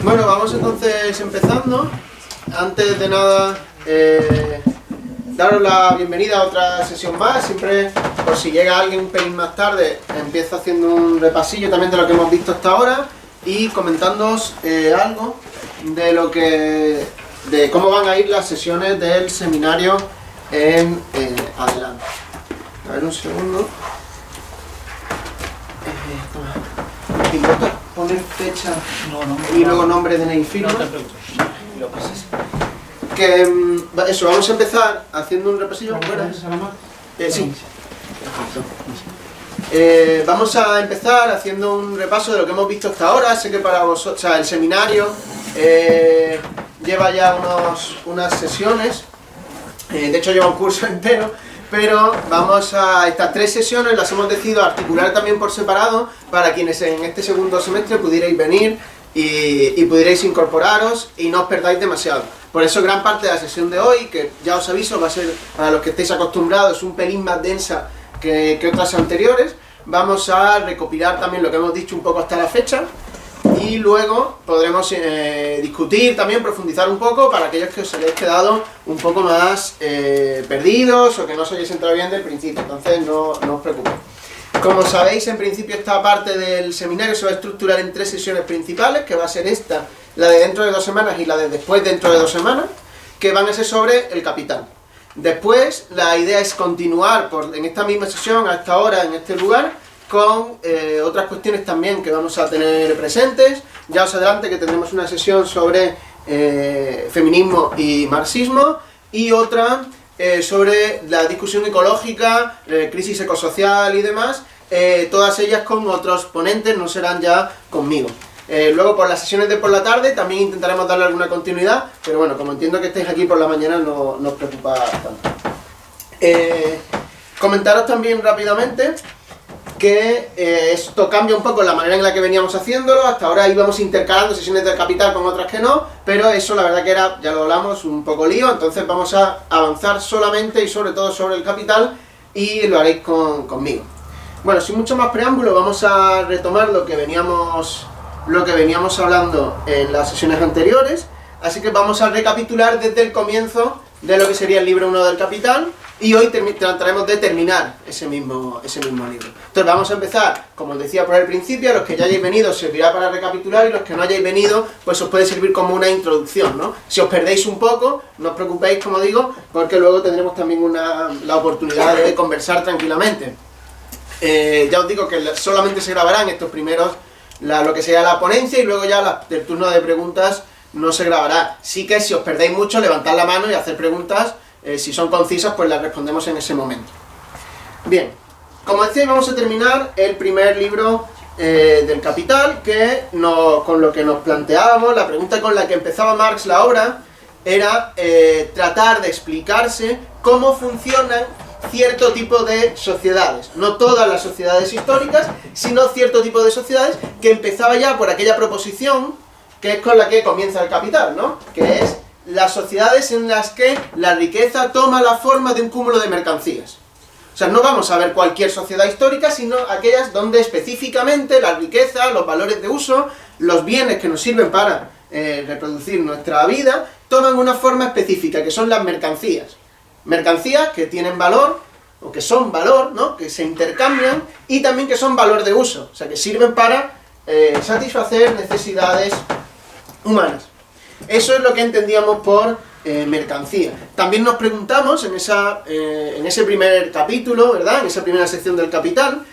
Bueno, vamos entonces empezando. Antes de nada, daros la bienvenida a otra sesión más. Siempre, por si llega alguien un pelín más tarde, empiezo haciendo un repasillo también de lo que hemos visto hasta ahora y comentándoos algo de cómo van a ir las sesiones del seminario en adelante. A ver, un segundo. Poner fecha y luego nombre de DNI firma. No te preocupes. Lo pasas. Que eso, vamos a empezar haciendo un repasillo. Sí. Vamos a empezar haciendo un repaso de lo que hemos visto hasta ahora. Sé que para vosotros, o sea, el seminario lleva ya unas sesiones. De hecho lleva un curso entero. Pero vamos a estas 3 sesiones las hemos decidido articular también por separado para quienes en este segundo semestre pudierais venir y pudierais incorporaros y no os perdáis demasiado. Por eso gran parte de la sesión de hoy, que ya os aviso, va a ser para los que estéis acostumbrados un pelín más densa que otras anteriores. Vamos a recopilar también lo que hemos dicho un poco hasta la fecha y luego podremos discutir, también profundizar un poco para aquellos que os hayáis quedado un poco más perdidos o que no os hayáis entrado bien del principio. Entonces no os preocupéis. Como sabéis, en principio esta parte del seminario se va a estructurar en 3 sesiones principales, que va a ser esta, la de dentro de 2 semanas y la de después dentro de 2 semanas, que van a ser sobre el capital. Después la idea es continuar en esta misma sesión, hasta ahora en este lugar, con otras cuestiones también que vamos a tener presentes. Ya os adelanto que tendremos una sesión sobre feminismo y marxismo y otra sobre la discusión ecológica, crisis ecosocial y demás, todas ellas con otros ponentes, no serán ya conmigo. Luego por las sesiones de por la tarde también intentaremos darle alguna continuidad, pero bueno, como entiendo que estáis aquí por la mañana no os preocupa tanto. Comentaros también rápidamente que esto cambia un poco la manera en la que veníamos haciéndolo. Hasta ahora íbamos intercalando sesiones del capital con otras que no, pero eso la verdad que era, ya lo hablamos, un poco lío. Entonces vamos a avanzar solamente y sobre todo sobre el capital y lo haréis conmigo. Bueno, sin mucho más preámbulo, vamos a retomar lo que veníamos hablando en las sesiones anteriores. Así que vamos a recapitular desde el comienzo de lo que sería el libro 1 del Capital y hoy trataremos de terminar ese mismo libro. Entonces vamos a empezar, como os decía por el principio, a los que ya hayáis venido servirá para recapitular y los que no hayáis venido pues os puede servir como una introducción, ¿no? Si os perdéis un poco, no os preocupéis, como digo, porque luego tendremos también la oportunidad de conversar tranquilamente. Ya os digo que solamente se grabarán estos primeros, lo que sea la ponencia, y luego ya el turno de preguntas no se grabará. Sí que si os perdéis mucho, levantad la mano y hacer preguntas. Si son concisas, pues las respondemos en ese momento. Bien, como decía, vamos a terminar el primer libro del Capital, que con lo que nos planteábamos, la pregunta con la que empezaba Marx la obra, era tratar de explicarse cómo funcionan cierto tipo de sociedades. No todas las sociedades históricas, sino cierto tipo de sociedades que empezaba ya por aquella proposición que es con la que comienza el Capital, ¿no? Que es las sociedades en las que la riqueza toma la forma de un cúmulo de mercancías. O sea, no vamos a ver cualquier sociedad histórica, sino aquellas donde específicamente la riqueza, los valores de uso, los bienes que nos sirven para reproducir nuestra vida, toman una forma específica, que son las mercancías. Mercancías que tienen valor, o que son valor, ¿no? Que se intercambian, y también que son valor de uso, o sea, que sirven para satisfacer necesidades humanas. Eso es lo que entendíamos por mercancía. También nos preguntamos en ese primer capítulo, ¿verdad? En esa primera sección del Capital,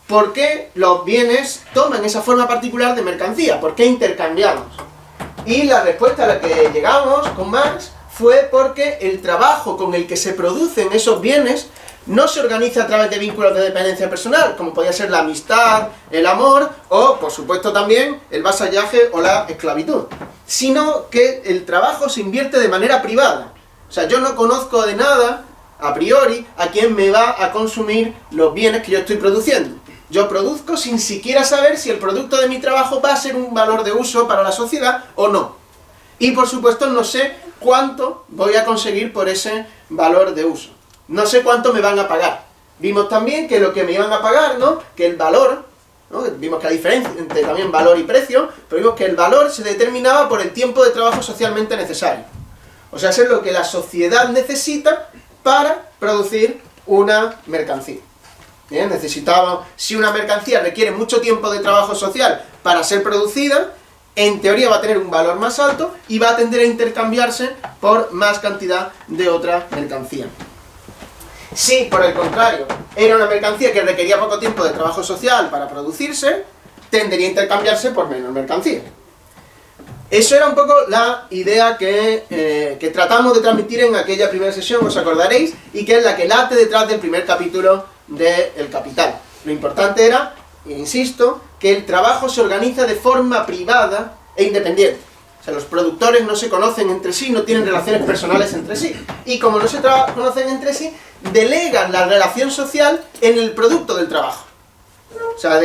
¿por qué los bienes toman esa forma particular de mercancía? ¿Por qué intercambiamos? Y la respuesta a la que llegamos con Marx fue porque el trabajo con el que se producen esos bienes no se organiza a través de vínculos de dependencia personal, como podía ser la amistad, el amor, o, por supuesto, también el vasallaje o la esclavitud, sino que el trabajo se invierte de manera privada. O sea, yo no conozco de nada, a priori, a quién me va a consumir los bienes que yo estoy produciendo. Yo produzco sin siquiera saber si el producto de mi trabajo va a ser un valor de uso para la sociedad o no. Y, por supuesto, no sé cuánto voy a conseguir por ese valor de uso. No sé cuánto me van a pagar. Vimos también que lo que me iban a pagar, ¿no? Que el valor ¿no? Vimos que la diferencia entre también valor y precio, pero vimos que el valor se determinaba por el tiempo de trabajo socialmente necesario. O sea, es lo que la sociedad necesita para producir una mercancía. Bien, si una mercancía requiere mucho tiempo de trabajo social para ser producida, en teoría va a tener un valor más alto y va a tender a intercambiarse por más cantidad de otra mercancía. Si, por el contrario, era una mercancía que requería poco tiempo de trabajo social para producirse, tendería a intercambiarse por menos mercancía. Eso era un poco la idea que tratamos de transmitir en aquella primera sesión, os acordaréis, y que es la que late detrás del primer capítulo de El Capital. Lo importante era, insisto, que el trabajo se organiza de forma privada e independiente. O sea, los productores no se conocen entre sí, no tienen relaciones personales entre sí. Y como no se conocen entre sí, delegan la relación social en el producto del trabajo. O sea,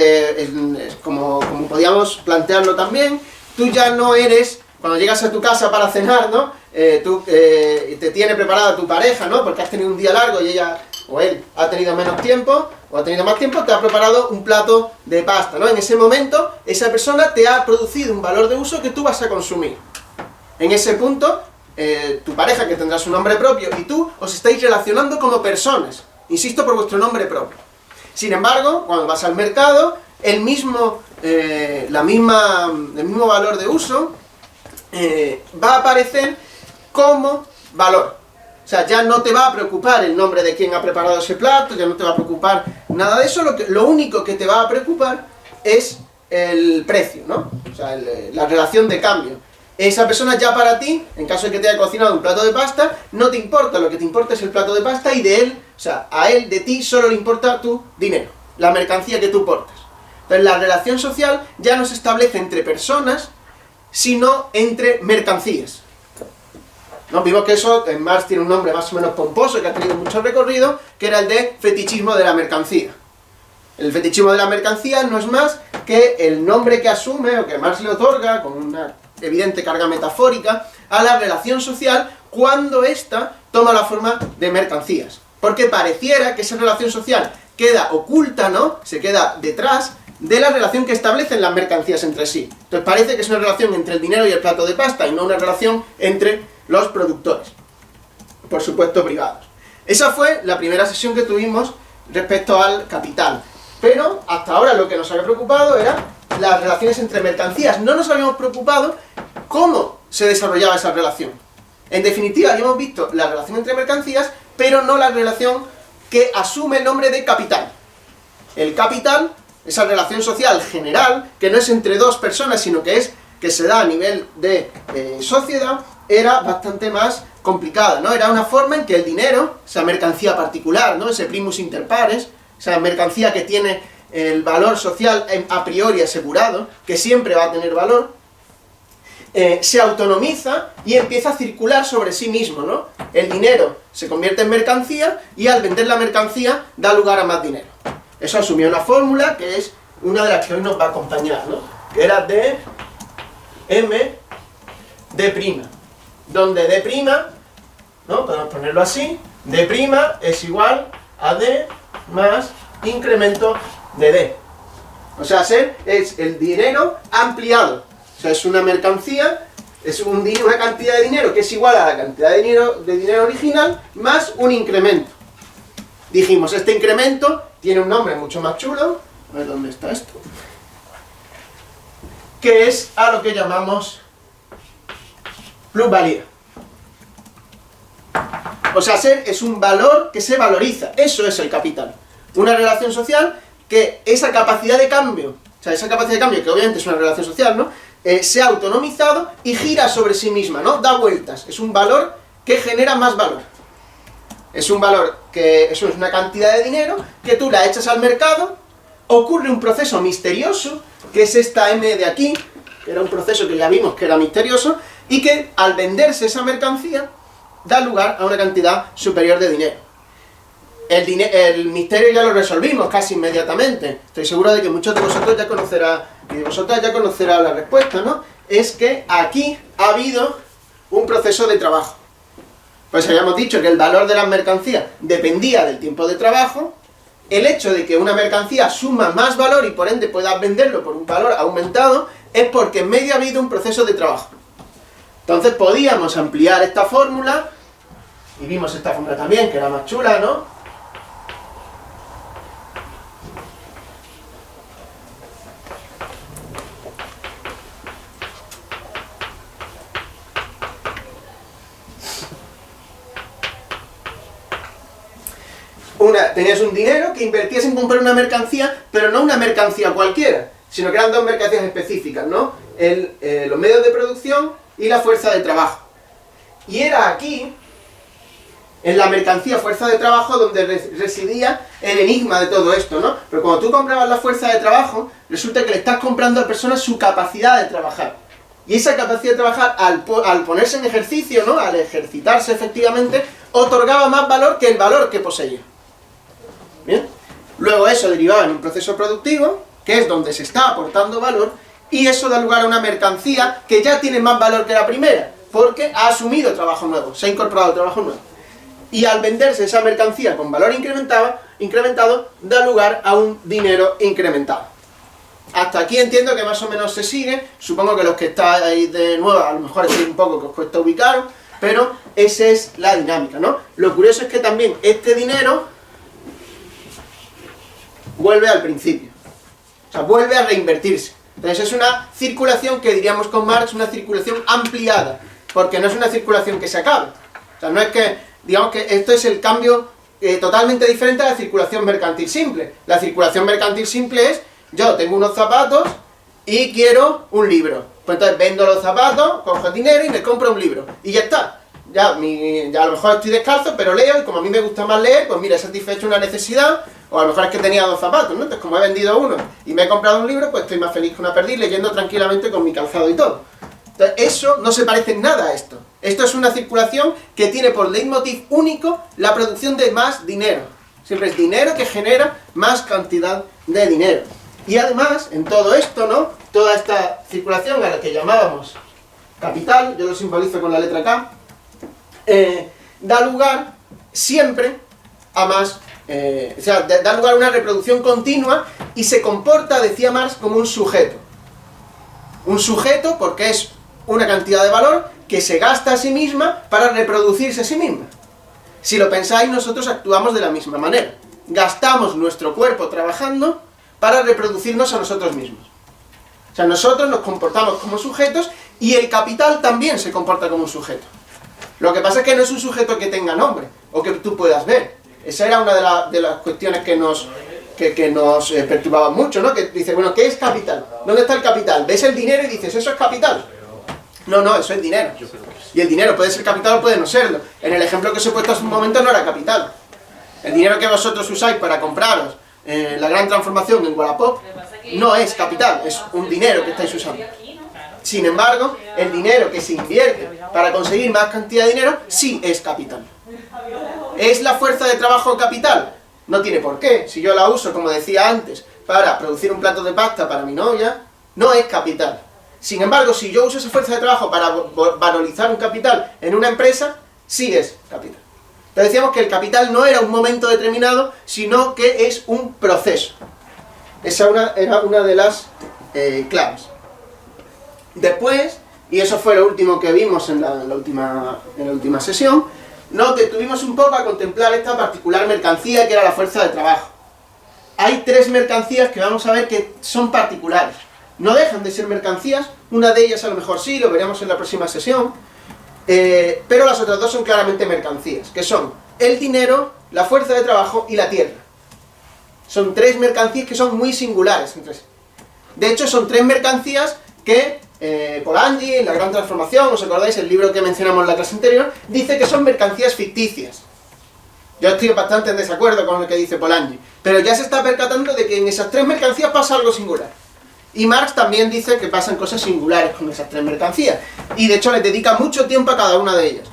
como podíamos plantearlo también, tú ya no eres, cuando llegas a tu casa para cenar, ¿no? Te tiene preparada tu pareja, ¿no? Porque has tenido un día largo y ella o él ha tenido menos tiempo, o ha tenido más tiempo, te ha preparado un plato de pasta, ¿no? En ese momento, esa persona te ha producido un valor de uso que tú vas a consumir. En ese punto, tu pareja, que tendrá su nombre propio, y tú os estáis relacionando como personas, insisto, por vuestro nombre propio. Sin embargo, cuando vas al mercado, el mismo valor de uso va a aparecer como valor. O sea, ya no te va a preocupar el nombre de quien ha preparado ese plato, ya no te va a preocupar nada de eso, lo único que te va a preocupar es el precio, ¿no? O sea, la relación de cambio. Esa persona ya para ti, en caso de que te haya cocinado un plato de pasta, no te importa, lo que te importa es el plato de pasta y de él, o sea, a él, de ti, solo le importa tu dinero, la mercancía que tú portas. Entonces, la relación social ya no se establece entre personas, sino entre mercancías. ¿No? Vimos que eso en Marx tiene un nombre más o menos pomposo, que ha tenido mucho recorrido, que era el de fetichismo de la mercancía. El fetichismo de la mercancía no es más que el nombre que asume, o que Marx le otorga, con una evidente carga metafórica, a la relación social cuando ésta toma la forma de mercancías. Porque pareciera que esa relación social queda oculta, ¿no? Se queda detrás de la relación que establecen las mercancías entre sí. Entonces parece que es una relación entre el dinero y el plato de pasta, y no una relación entre los productores, por supuesto privados. Esa fue la primera sesión que tuvimos respecto al capital. Pero hasta ahora lo que nos había preocupado era las relaciones entre mercancías. No nos habíamos preocupado cómo se desarrollaba esa relación. En definitiva, habíamos visto la relación entre mercancías, pero no la relación que asume el nombre de capital. El capital, esa relación social general, que no es entre dos personas, sino que se da a nivel de sociedad, era bastante más complicada, ¿no? Era una forma en que el dinero, esa mercancía particular, ¿no? Ese primus inter pares, esa mercancía que tiene el valor social a priori asegurado, que siempre va a tener valor, se autonomiza y empieza a circular sobre sí mismo, ¿no? El dinero se convierte en mercancía y al vender la mercancía da lugar a más dinero. Eso asumió una fórmula que es una de las que hoy nos va a acompañar, ¿no? Que era D, M, D', donde D', ¿no? Podemos ponerlo así, D' es igual a D más incremento de D. O sea, es el dinero ampliado. O sea, es una mercancía, es una cantidad de dinero que es igual a la cantidad de dinero original más un incremento. Dijimos, este incremento tiene un nombre mucho más chulo, a ver dónde está esto, que es a lo que llamamos plusvalía. O sea, es un valor que se valoriza, eso es el capital. Una relación social que esa capacidad de cambio, o sea, esa capacidad de cambio, que obviamente es una relación social, ¿no? Se ha autonomizado y gira sobre sí misma, ¿no? Da vueltas, es un valor que genera más valor. Es un valor que, eso es una cantidad de dinero, que tú la echas al mercado, ocurre un proceso misterioso, que es esta M de aquí, que era un proceso que ya vimos que era misterioso, y que al venderse esa mercancía, da lugar a una cantidad superior de dinero. El misterio ya lo resolvimos casi inmediatamente. Estoy seguro de que muchos de vosotros ya conocerán, y de vosotras ya conocerá la respuesta, ¿no? Es que aquí ha habido un proceso de trabajo. Pues habíamos dicho que el valor de las mercancías dependía del tiempo de trabajo, el hecho de que una mercancía suma más valor y por ende puedas venderlo por un valor aumentado es porque en medio ha habido un proceso de trabajo. Entonces podíamos ampliar esta fórmula, y vimos esta fórmula también, que era más chula, ¿no? Tenías un dinero que invertías en comprar una mercancía, pero no una mercancía cualquiera, sino que eran dos mercancías específicas, ¿no? Los medios de producción y la fuerza de trabajo. Y era aquí, en la mercancía fuerza de trabajo, donde residía el enigma de todo esto, ¿no? Pero cuando tú comprabas la fuerza de trabajo, resulta que le estás comprando a personas su capacidad de trabajar. Y esa capacidad de trabajar, al ponerse en ejercicio, ¿no? Al ejercitarse efectivamente, otorgaba más valor que el valor que poseía. ¿Bien? Luego eso derivaba en un proceso productivo, que es donde se está aportando valor, y eso da lugar a una mercancía que ya tiene más valor que la primera, porque ha asumido trabajo nuevo, se ha incorporado trabajo nuevo. Y al venderse esa mercancía con valor incrementado, da lugar a un dinero incrementado. Hasta aquí entiendo que más o menos se sigue. Supongo que los que estáis de nuevo, a lo mejor estáis un poco que os cuesta ubicaros, pero esa es la dinámica, ¿no? Lo curioso es que también este dinero vuelve al principio, o sea, vuelve a reinvertirse. Entonces es una circulación que diríamos con Marx, una circulación ampliada, porque no es una circulación que se acabe. O sea, no es que, digamos que esto es el cambio totalmente diferente a la circulación mercantil simple. La circulación mercantil simple es, yo tengo unos zapatos y quiero un libro. Pues entonces vendo los zapatos, cojo el dinero y me compro un libro. Y ya está. Ya a lo mejor estoy descalzo, pero leo, y como a mí me gusta más leer, pues mira, he satisfecho una necesidad. O a lo mejor es que tenía dos zapatos, ¿no? Entonces, como he vendido uno y me he comprado un libro, pues estoy más feliz que una perdiz leyendo tranquilamente con mi calzado y todo. Entonces, eso no se parece en nada a esto. Esto es una circulación que tiene por leitmotiv único la producción de más dinero. Siempre es dinero que genera más cantidad de dinero. Y además, en todo esto, ¿no? Toda esta circulación a la que llamábamos capital, yo lo simbolizo con la letra K, da lugar siempre a más. O sea, da lugar a una reproducción continua y se comporta, decía Marx, como un sujeto. Un sujeto porque es una cantidad de valor que se gasta a sí misma para reproducirse a sí misma. Si lo pensáis, nosotros actuamos de la misma manera. Gastamos nuestro cuerpo trabajando para reproducirnos a nosotros mismos. O sea, nosotros nos comportamos como sujetos y el capital también se comporta como un sujeto. Lo que pasa es que no es un sujeto que tenga nombre o que tú puedas ver. Esa era una de las cuestiones que nos perturbaban mucho, ¿no? Que dice, bueno, ¿qué es capital? ¿Dónde está el capital? Ves el dinero y dices, ¿eso es capital? No, eso es dinero. Y el dinero puede ser capital o puede no serlo. En el ejemplo que os he puesto hace un momento no era capital. El dinero que vosotros usáis para compraros la gran transformación en Wallapop no es capital, es un dinero que estáis usando. Sin embargo, el dinero que se invierte para conseguir más cantidad de dinero sí es capital. ¿Es la fuerza de trabajo capital? No tiene por qué. Si yo la uso, como decía antes, para producir un plato de pasta para mi novia, no es capital. Sin embargo, si yo uso esa fuerza de trabajo para valorizar un capital en una empresa, sí es capital. Entonces decíamos que el capital no era un momento determinado, sino que es un proceso. Esa era una de las claves. Después, y eso fue lo último que vimos en la última sesión, nos detuvimos un poco a contemplar esta particular mercancía que era la fuerza de trabajo. Hay tres mercancías que vamos a ver que son particulares. No dejan de ser mercancías, una de ellas a lo mejor sí, lo veremos en la próxima sesión, pero las otras dos son claramente mercancías, que son el dinero, la fuerza de trabajo y la tierra. Son tres mercancías que son muy singulares entre sí. De hecho, son tres mercancías que Polanyi, en La Gran Transformación, ¿os acordáis? El libro que mencionamos en la clase anterior, dice que son mercancías ficticias. Yo estoy bastante en desacuerdo con lo que dice Polanyi, pero ya se está percatando de que en esas tres mercancías pasa algo singular. Y Marx también dice que pasan cosas singulares con esas tres mercancías, y de hecho les dedica mucho tiempo a cada una de ellas.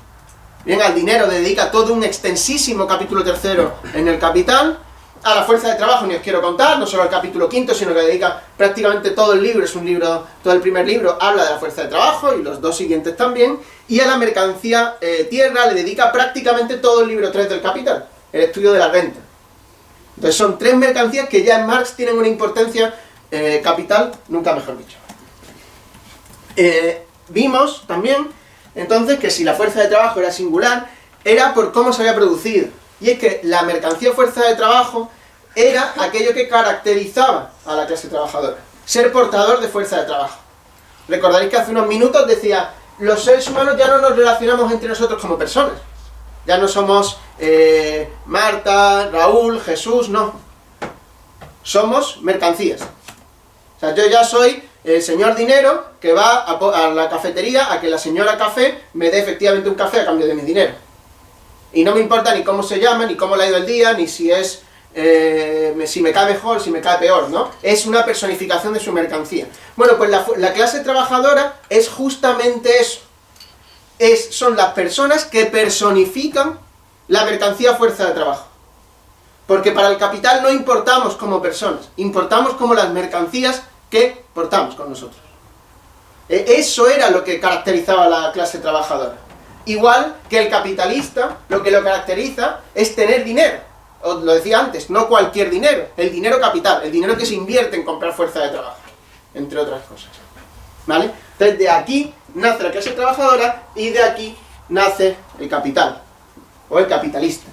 Bien, al dinero le dedica todo un extensísimo capítulo tercero en el Capital. A la fuerza de trabajo ni os quiero contar, no solo al capítulo quinto, sino que dedica prácticamente todo el libro, es un libro, todo el primer libro habla de la fuerza de trabajo, y los dos siguientes también, y a la mercancía tierra le dedica prácticamente todo el libro 3 del Capital, el estudio de la renta. Entonces son tres mercancías que ya en Marx tienen una importancia capital, nunca mejor dicho. Vimos también, entonces, que si la fuerza de trabajo era singular, era por cómo se había producido. Y es que la mercancía fuerza de trabajo era aquello que caracterizaba a la clase trabajadora. Ser portador de fuerza de trabajo. Recordaréis que hace unos minutos decía, los seres humanos ya no nos relacionamos entre nosotros como personas. Ya no somos Marta, Raúl, Jesús, no. Somos mercancías. O sea, yo ya soy el señor dinero que va a la cafetería a que la señora café me dé efectivamente un café a cambio de mi dinero. Y no me importa ni cómo se llama, ni cómo le ha ido el día, ni si es si me cae mejor, si me cae peor, ¿no? Es una personificación de su mercancía. Bueno, pues la clase trabajadora es justamente eso. Son las personas que personifican la mercancía fuerza de trabajo. Porque para el capital no importamos como personas, importamos como las mercancías que portamos con nosotros. Eso era lo que caracterizaba a la clase trabajadora. Igual que el capitalista, lo que lo caracteriza es tener dinero. Os lo decía antes, no cualquier dinero, el dinero capital, el dinero que se invierte en comprar fuerza de trabajo, entre otras cosas. ¿Vale? Entonces de aquí nace la clase trabajadora y de aquí nace el capital, o el capitalista.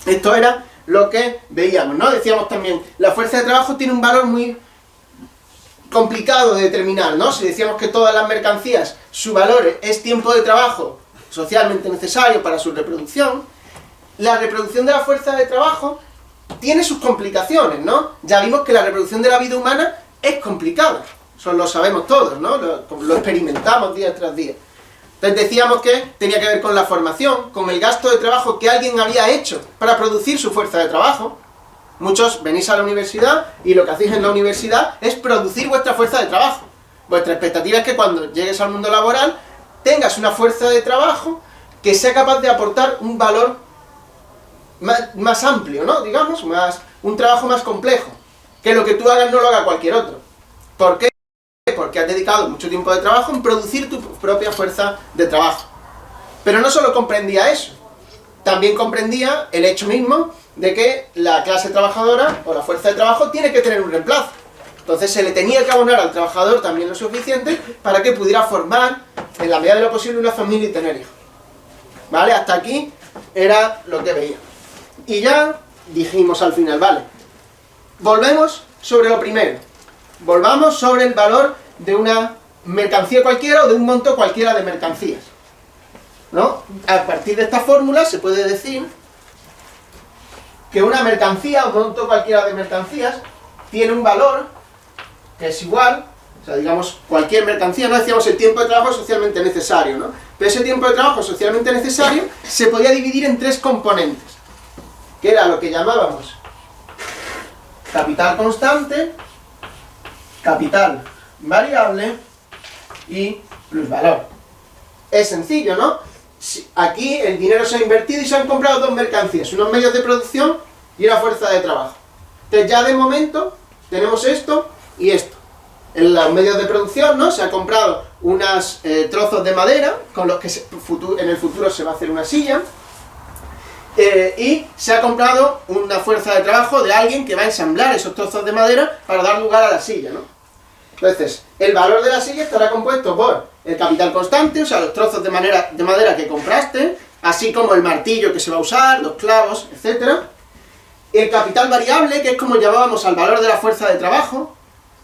Esto era lo que veíamos, ¿no? Decíamos también, la fuerza de trabajo tiene un valor muy complicado de determinar, ¿no? Si decíamos que todas las mercancías, su valor es tiempo de trabajo socialmente necesario para su reproducción, la reproducción de la fuerza de trabajo tiene sus complicaciones, ¿no? Ya vimos que la reproducción de la vida humana es complicada, eso lo sabemos todos, ¿no? Lo experimentamos día tras día. Entonces decíamos que tenía que ver con la formación, con el gasto de trabajo que alguien había hecho para producir su fuerza de trabajo. Muchos venís a la universidad y lo que hacéis en la universidad es producir vuestra fuerza de trabajo. Vuestra expectativa es que cuando llegues al mundo laboral tengas una fuerza de trabajo que sea capaz de aportar un valor más amplio, ¿no? Digamos, un trabajo más complejo. Que lo que tú hagas no lo haga cualquier otro. ¿Por qué? Porque has dedicado mucho tiempo de trabajo en producir tu propia fuerza de trabajo. Pero no solo comprendía eso, también comprendía el hecho mismo de que la clase trabajadora o la fuerza de trabajo tiene que tener un reemplazo. Entonces se le tenía que abonar al trabajador también lo suficiente para que pudiera formar, en la medida de lo posible, una familia y tener hijos. ¿Vale? Hasta aquí era lo que veía. Y ya dijimos al final, vale, volvemos sobre lo primero. Volvamos sobre el valor de una mercancía cualquiera o de un monto cualquiera de mercancías, ¿no? A partir de esta fórmula se puede decir que una mercancía o un monto cualquiera de mercancías tiene un valor que es igual, o sea, digamos, cualquier mercancía, no decíamos el tiempo de trabajo socialmente necesario, ¿no? Pero ese tiempo de trabajo socialmente necesario se podía dividir en tres componentes, que era lo que llamábamos capital constante, capital variable y plusvalor. Es sencillo, ¿no? Aquí el dinero se ha invertido y se han comprado dos mercancías, unos medios de producción y una fuerza de trabajo. Entonces ya de momento tenemos esto y esto. En los medios de producción, ¿no? Se ha comprado unos trozos de madera con los que en el futuro se va a hacer una silla. Y se ha comprado una fuerza de trabajo de alguien que va a ensamblar esos trozos de madera para dar lugar a la silla, ¿no? Entonces, el valor de la silla estará compuesto por el capital constante, o sea, los trozos de madera que compraste, así como el martillo que se va a usar, los clavos, etc. El capital variable, que es como llamábamos al valor de la fuerza de trabajo,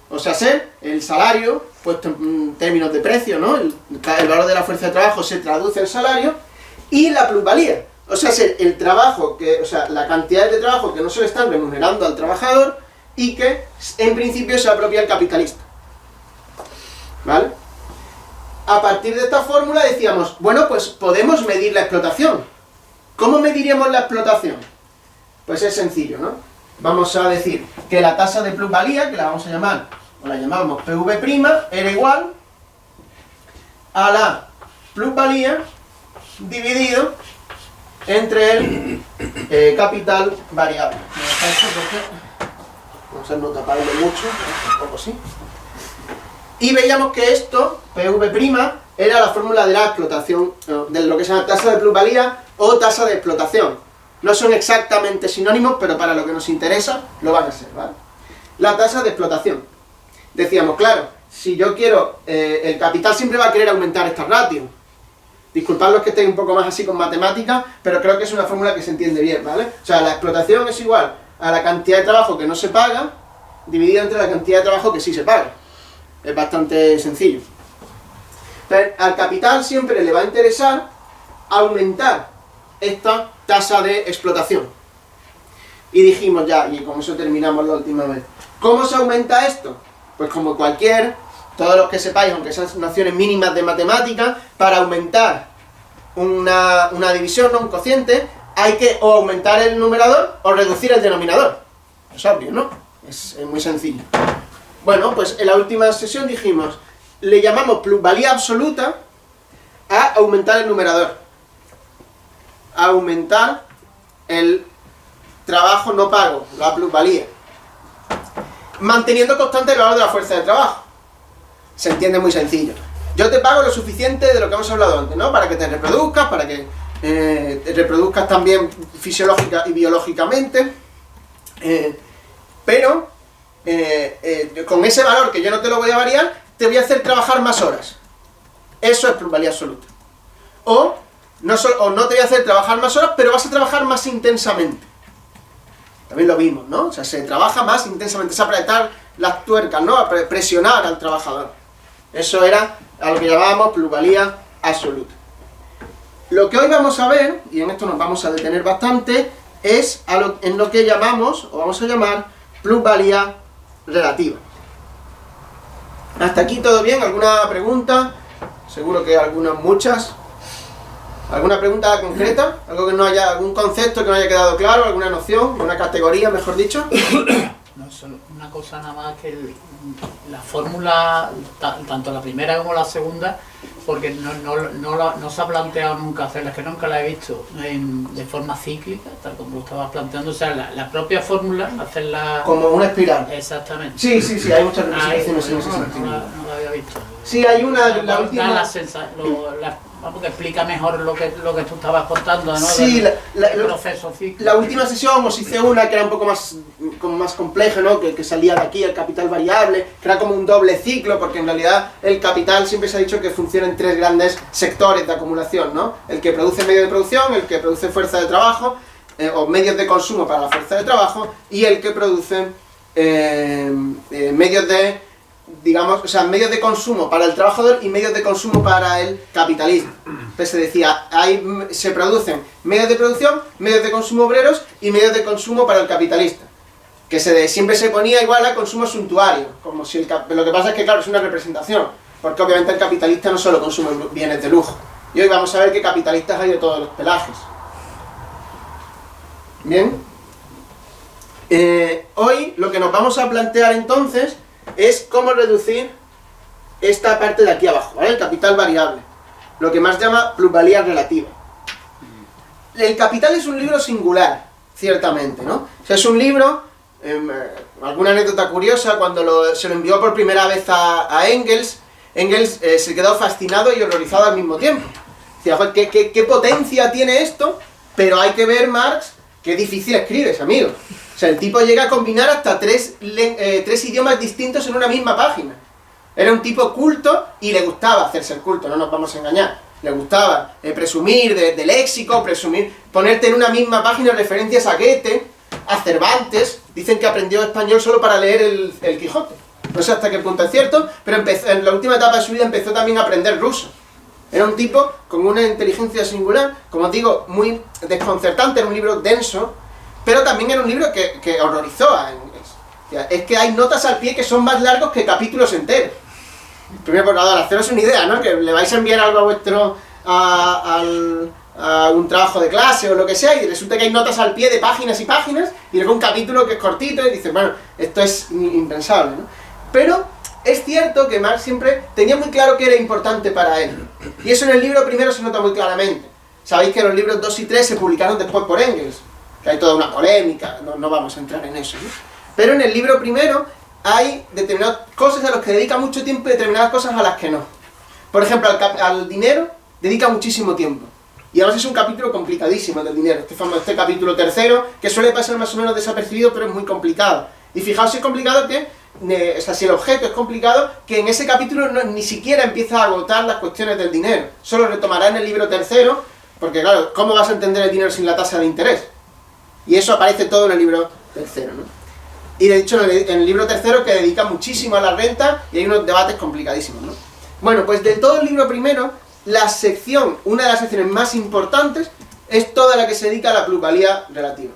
o sea, el salario, puesto en términos de precio, ¿no? El valor de la fuerza de trabajo se traduce en salario, y la plusvalía, o sea, el trabajo, la cantidad de trabajo que no se le están remunerando al trabajador y que en principio se apropia el capitalista. ¿Vale? A partir de esta fórmula decíamos, bueno, pues podemos medir la explotación. ¿Cómo mediríamos la explotación? Pues es sencillo, ¿no? Vamos a decir que la tasa de plusvalía, que la vamos a llamar, o la llamamos PV', era igual a la plusvalía dividido entre el capital variable. Vamos a no taparlo mucho, tampoco sí. Y veíamos que esto, PV', era la fórmula de la explotación, de lo que se llama tasa de plusvalía o tasa de explotación. No son exactamente sinónimos, pero para lo que nos interesa lo van a ser, ¿vale? La tasa de explotación. Decíamos, claro, si yo quiero, el capital siempre va a querer aumentar esta ratio. Disculpad los que estéis un poco más así con matemáticas, pero creo que es una fórmula que se entiende bien, ¿vale? O sea, la explotación es igual a la cantidad de trabajo que no se paga, dividida entre la cantidad de trabajo que sí se paga. Es bastante sencillo. Entonces, al capital siempre le va a interesar aumentar esta tasa de explotación. Y dijimos ya, y con eso terminamos la última vez, ¿cómo se aumenta esto? Pues como todos los que sepáis, aunque sean nociones mínimas de matemáticas, para aumentar una división, ¿no? Un cociente, hay que o aumentar el numerador o reducir el denominador. Es obvio, ¿no? Es muy sencillo. Bueno, pues en la última sesión dijimos, le llamamos plusvalía absoluta a aumentar el numerador. A aumentar el trabajo no pago, la plusvalía. Manteniendo constante el valor de la fuerza de trabajo. Se entiende muy sencillo. Yo te pago lo suficiente de lo que hemos hablado antes, ¿no? Para que te reproduzcas, para que te reproduzcas también fisiológica y biológicamente. Pero con ese valor que yo no te lo voy a variar, te voy a hacer trabajar más horas. Eso es plusvalía absoluta. O no te voy a hacer trabajar más horas, pero vas a trabajar más intensamente. También lo vimos, ¿no? O sea, se trabaja más intensamente, es apretar las tuercas, ¿no? Presionar al trabajador. Eso era a lo que llamábamos plusvalía absoluta. Lo que hoy vamos a ver, y en esto nos vamos a detener bastante, es en lo que llamamos, o vamos a llamar, plusvalía relativa. ¿Hasta aquí todo bien? ¿Alguna pregunta? Seguro que algunas, muchas. ¿Alguna pregunta concreta? ¿Algún concepto que no haya quedado claro? ¿Alguna noción? ¿Una categoría, mejor dicho? No, solo una cosa nada más que la fórmula, tanto la primera como la segunda, porque no se ha planteado nunca hacerla, es que nunca la he visto de forma cíclica, tal como lo estabas planteando. O sea, la propia fórmula, hacerla... Como una espiral. Exactamente. Sí, hay muchas representaciones en ese sentido. No la había visto. Sí, hay una, la última... Vamos, que explica mejor lo que tú estabas contando, ¿no? Sí, el proceso cíclico. La última sesión os hice una que era un poco más compleja, ¿no? Que salía de aquí el capital variable, que era como un doble ciclo, porque en realidad el capital siempre se ha dicho que funciona en tres grandes sectores de acumulación, ¿no? El que produce medios de producción, el que produce fuerza de trabajo, o medios de consumo para la fuerza de trabajo, y el que produce medios de... digamos, o sea, medios de consumo para el trabajador y medios de consumo para el capitalismo. Entonces se decía, se producen medios de producción, medios de consumo obreros y medios de consumo para el capitalista. Que siempre se ponía igual a consumo suntuario, como si lo que pasa es que, claro, es una representación, porque obviamente el capitalista no solo consume bienes de lujo. Y hoy vamos a ver que capitalistas hay de todos los pelajes. Bien. Hoy lo que nos vamos a plantear entonces es cómo reducir esta parte de aquí abajo, ¿vale? El capital variable, lo que más llama plusvalía relativa. El Capital es un libro singular, ciertamente, ¿no? O sea, es un libro, alguna anécdota curiosa, cuando se lo envió por primera vez a Engels, se quedó fascinado y horrorizado al mismo tiempo. Decía, joder, ¿qué potencia tiene esto? Pero hay que ver, Marx, qué difícil escribes, amigo. O sea, el tipo llega a combinar hasta tres idiomas distintos en una misma página. Era un tipo culto y le gustaba hacerse el culto, no nos vamos a engañar. Le gustaba presumir de léxico, ponerte en una misma página referencias a Goethe, a Cervantes. Dicen que aprendió español solo para leer el Quijote. No sé hasta qué punto es cierto, pero en la última etapa de su vida empezó también a aprender ruso. Era un tipo con una inteligencia singular, como os digo, muy desconcertante, era un libro denso, pero también era un libro que horrorizó a Engels. Es que hay notas al pie que son más largos que capítulos enteros. Primero, por nada, haceros una idea, ¿no? Que le vais a enviar algo a vuestro... a un trabajo de clase o lo que sea, y resulta que hay notas al pie de páginas y páginas, y luego un capítulo que es cortito, y dices, bueno, esto es impensable, ¿no? Pero es cierto que Marx siempre tenía muy claro que era importante para él. Y eso en el libro primero se nota muy claramente. Sabéis que los libros 2 y 3 se publicaron después por Engels, que hay toda una polémica, no vamos a entrar en eso, ¿no? Pero en el libro primero hay determinadas cosas a las que dedica mucho tiempo y determinadas cosas a las que no. Por ejemplo, al dinero dedica muchísimo tiempo. Y además es un capítulo complicadísimo del dinero, este capítulo tercero, que suele pasar más o menos desapercibido, pero es muy complicado. Y fijaos si es complicado que, o sea, si el objeto es complicado, que en ese capítulo ni siquiera empieza a agotar las cuestiones del dinero. Solo retomará en el libro tercero, porque claro, ¿cómo vas a entender el dinero sin la tasa de interés? Y eso aparece todo en el libro tercero, ¿no? Y de hecho en el libro tercero, que dedica muchísimo a la renta, y hay unos debates complicadísimos, ¿no? Bueno, pues de todo el libro primero, una de las secciones más importantes es toda la que se dedica a la plusvalía relativa.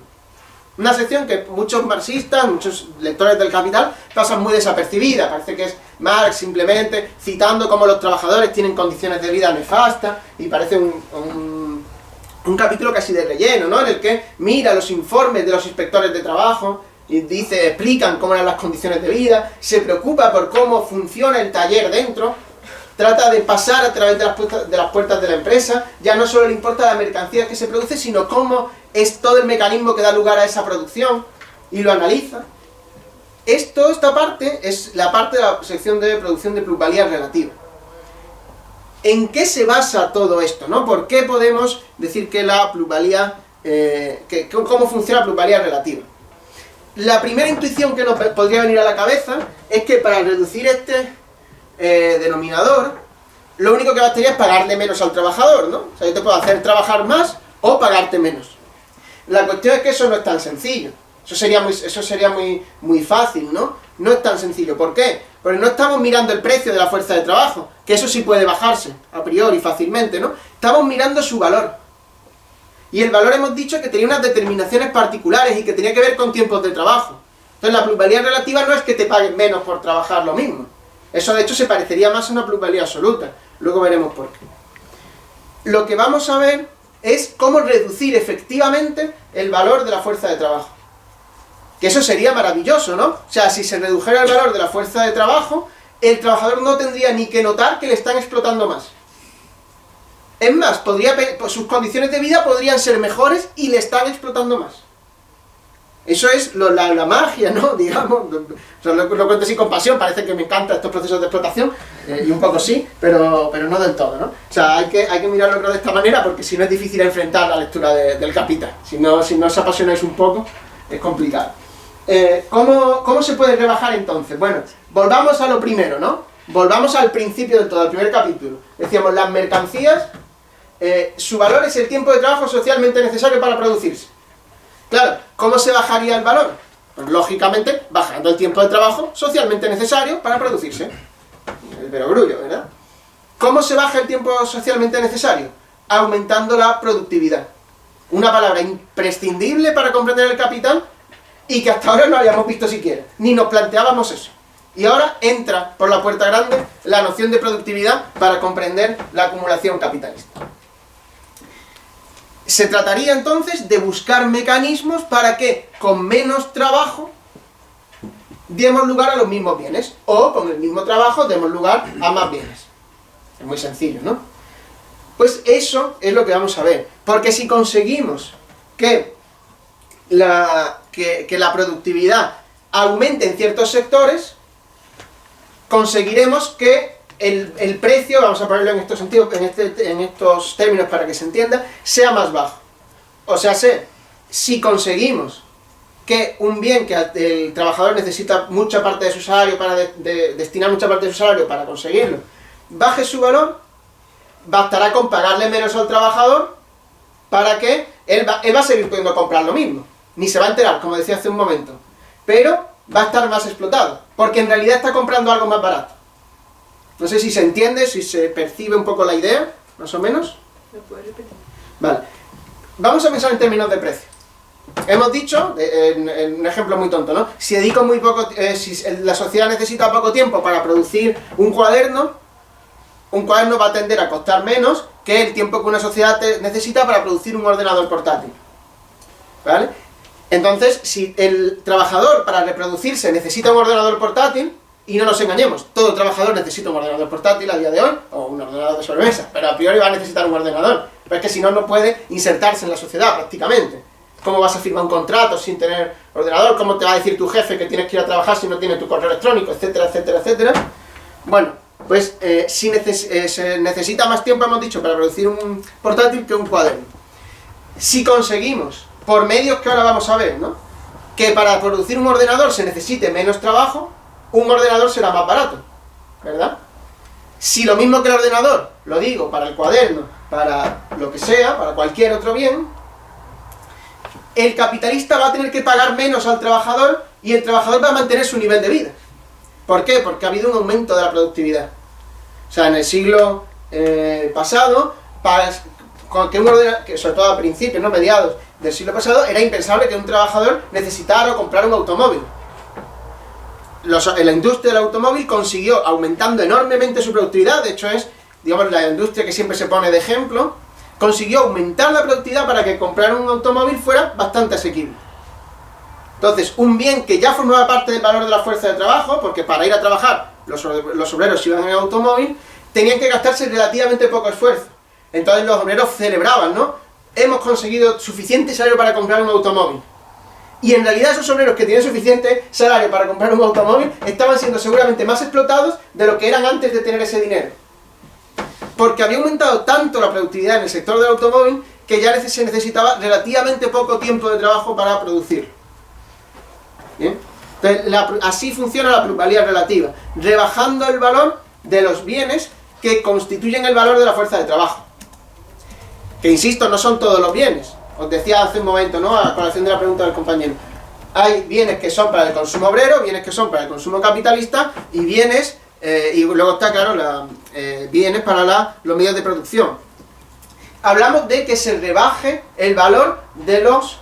Una sección que muchos marxistas, muchos lectores del Capital pasan muy desapercibida. Parece que es Marx simplemente citando cómo los trabajadores tienen condiciones de vida nefastas, y parece un capítulo casi de relleno, ¿no? En el que mira los informes de los inspectores de trabajo y explican cómo eran las condiciones de vida, se preocupa por cómo funciona el taller dentro. Trata de pasar a través de las puertas de la empresa, ya no solo le importa la mercancía que se produce, sino cómo es todo el mecanismo que da lugar a esa producción, y lo analiza. Esta parte es la parte de la sección de producción de plusvalía relativa. ¿En qué se basa todo esto, no? ¿Por qué podemos decir que la plusvalía, cómo funciona la plusvalía relativa? La primera intuición que nos podría venir a la cabeza es que para reducir este denominador, lo único que bastaría es pagarle menos al trabajador, ¿no? O sea, yo te puedo hacer trabajar más o pagarte menos. La cuestión es que eso no es tan sencillo. Eso sería muy fácil, ¿no? No es tan sencillo. ¿Por qué? Porque no estamos mirando el precio de la fuerza de trabajo, que eso sí puede bajarse a priori fácilmente, ¿no? Estamos mirando su valor. Y el valor hemos dicho que tenía unas determinaciones particulares y que tenía que ver con tiempos de trabajo. Entonces la plusvalía relativa no es que te paguen menos por trabajar lo mismo. Eso de hecho se parecería más a una plusvalía absoluta. Luego veremos por qué. Lo que vamos a ver es cómo reducir efectivamente el valor de la fuerza de trabajo. Que eso sería maravilloso, ¿no? O sea, si se redujera el valor de la fuerza de trabajo, el trabajador no tendría ni que notar que le están explotando más. Es más, sus condiciones de vida podrían ser mejores y le están explotando más. Eso es la magia, ¿no? Digamos, o sea, lo cuento así con pasión, parece que me encantan estos procesos de explotación, y un poco sí, pero no del todo, ¿no? O sea, hay que mirarlo de esta manera, porque si no es difícil enfrentar la lectura del Capital. Si no os apasionáis un poco, es complicado. ¿Cómo se puede rebajar entonces? Bueno, volvamos a lo primero, ¿no? Volvamos al principio de todo, al primer capítulo. Decíamos, las mercancías, su valor es el tiempo de trabajo socialmente necesario para producirse. Claro, ¿cómo se bajaría el valor? Pues lógicamente, bajando el tiempo de trabajo socialmente necesario para producirse. El perogrullo, ¿verdad? ¿Cómo se baja el tiempo socialmente necesario? Aumentando la productividad. Una palabra imprescindible para comprender el capital y que hasta ahora no habíamos visto siquiera. Ni nos planteábamos eso. Y ahora entra por la puerta grande la noción de productividad para comprender la acumulación capitalista. Se trataría entonces de buscar mecanismos para que con menos trabajo demos lugar a los mismos bienes, o con el mismo trabajo demos lugar a más bienes. Es muy sencillo, ¿no? Pues eso es lo que vamos a ver, porque si conseguimos que la productividad aumente en ciertos sectores, conseguiremos que el precio, vamos a ponerlo en estos sentidos, en estos términos para que se entienda, sea más bajo. O sea, si conseguimos que un bien que el trabajador necesita mucha parte de su salario para destinar mucha parte de su salario para conseguirlo, baje su valor, bastará con pagarle menos al trabajador para que él va a seguir pudiendo comprar lo mismo. Ni se va a enterar, como decía hace un momento. Pero va a estar más explotado, porque en realidad está comprando algo más barato. No sé si se entiende, si se percibe un poco la idea, más o menos. ¿Me puedes repetir? Vale. Vamos a pensar en términos de precio. Hemos dicho, en un ejemplo muy tonto, ¿no? Si la sociedad necesita poco tiempo para producir un cuaderno va a tender a costar menos que el tiempo que una sociedad necesita para producir un ordenador portátil. ¿Vale? Entonces, si el trabajador para reproducirse necesita un ordenador portátil, y no nos engañemos, todo trabajador necesita un ordenador portátil a día de hoy, o un ordenador de sobremesa, pero a priori va a necesitar un ordenador, pero es que si no, no puede insertarse en la sociedad prácticamente. ¿Cómo vas a firmar un contrato sin tener ordenador? ¿Cómo te va a decir tu jefe que tienes que ir a trabajar si no tiene tu correo electrónico? Etcétera, etcétera, etcétera. Bueno, pues se necesita más tiempo, hemos dicho, para producir un portátil que un cuaderno. Si conseguimos, por medios que ahora vamos a ver, ¿no?, que para producir un ordenador se necesite menos trabajo, un ordenador será más barato, ¿verdad? Si lo mismo que el ordenador, lo digo, para el cuaderno, para lo que sea, para cualquier otro bien, el capitalista va a tener que pagar menos al trabajador y el trabajador va a mantener su nivel de vida. ¿Por qué? Porque ha habido un aumento de la productividad. O sea, en el siglo pasado, que un ordenador, que sobre todo a principios, no mediados del siglo pasado, era impensable que un trabajador necesitara o comprara un automóvil. La industria del automóvil consiguió, aumentando enormemente su productividad, de hecho es, digamos, la industria que siempre se pone de ejemplo, consiguió aumentar la productividad para que comprar un automóvil fuera bastante asequible. Entonces, un bien que ya formaba parte del valor de la fuerza de trabajo, porque para ir a trabajar los obreros iban en el automóvil, tenían que gastarse relativamente poco esfuerzo. Entonces los obreros celebraban, ¿no? Hemos conseguido suficiente salario para comprar un automóvil. Y en realidad esos obreros que tienen suficiente salario para comprar un automóvil estaban siendo seguramente más explotados de lo que eran antes de tener ese dinero. Porque había aumentado tanto la productividad en el sector del automóvil que ya se necesitaba relativamente poco tiempo de trabajo para producirlo. ¿Bien? Entonces, así funciona la plusvalía relativa, rebajando el valor de los bienes que constituyen el valor de la fuerza de trabajo. Que insisto, no son todos los bienes. Os decía hace un momento, ¿no?, a colación de la pregunta del compañero. Hay bienes que son para el consumo obrero, bienes que son para el consumo capitalista y bienes, y luego está claro, bienes para los medios de producción. Hablamos de que se rebaje el valor de los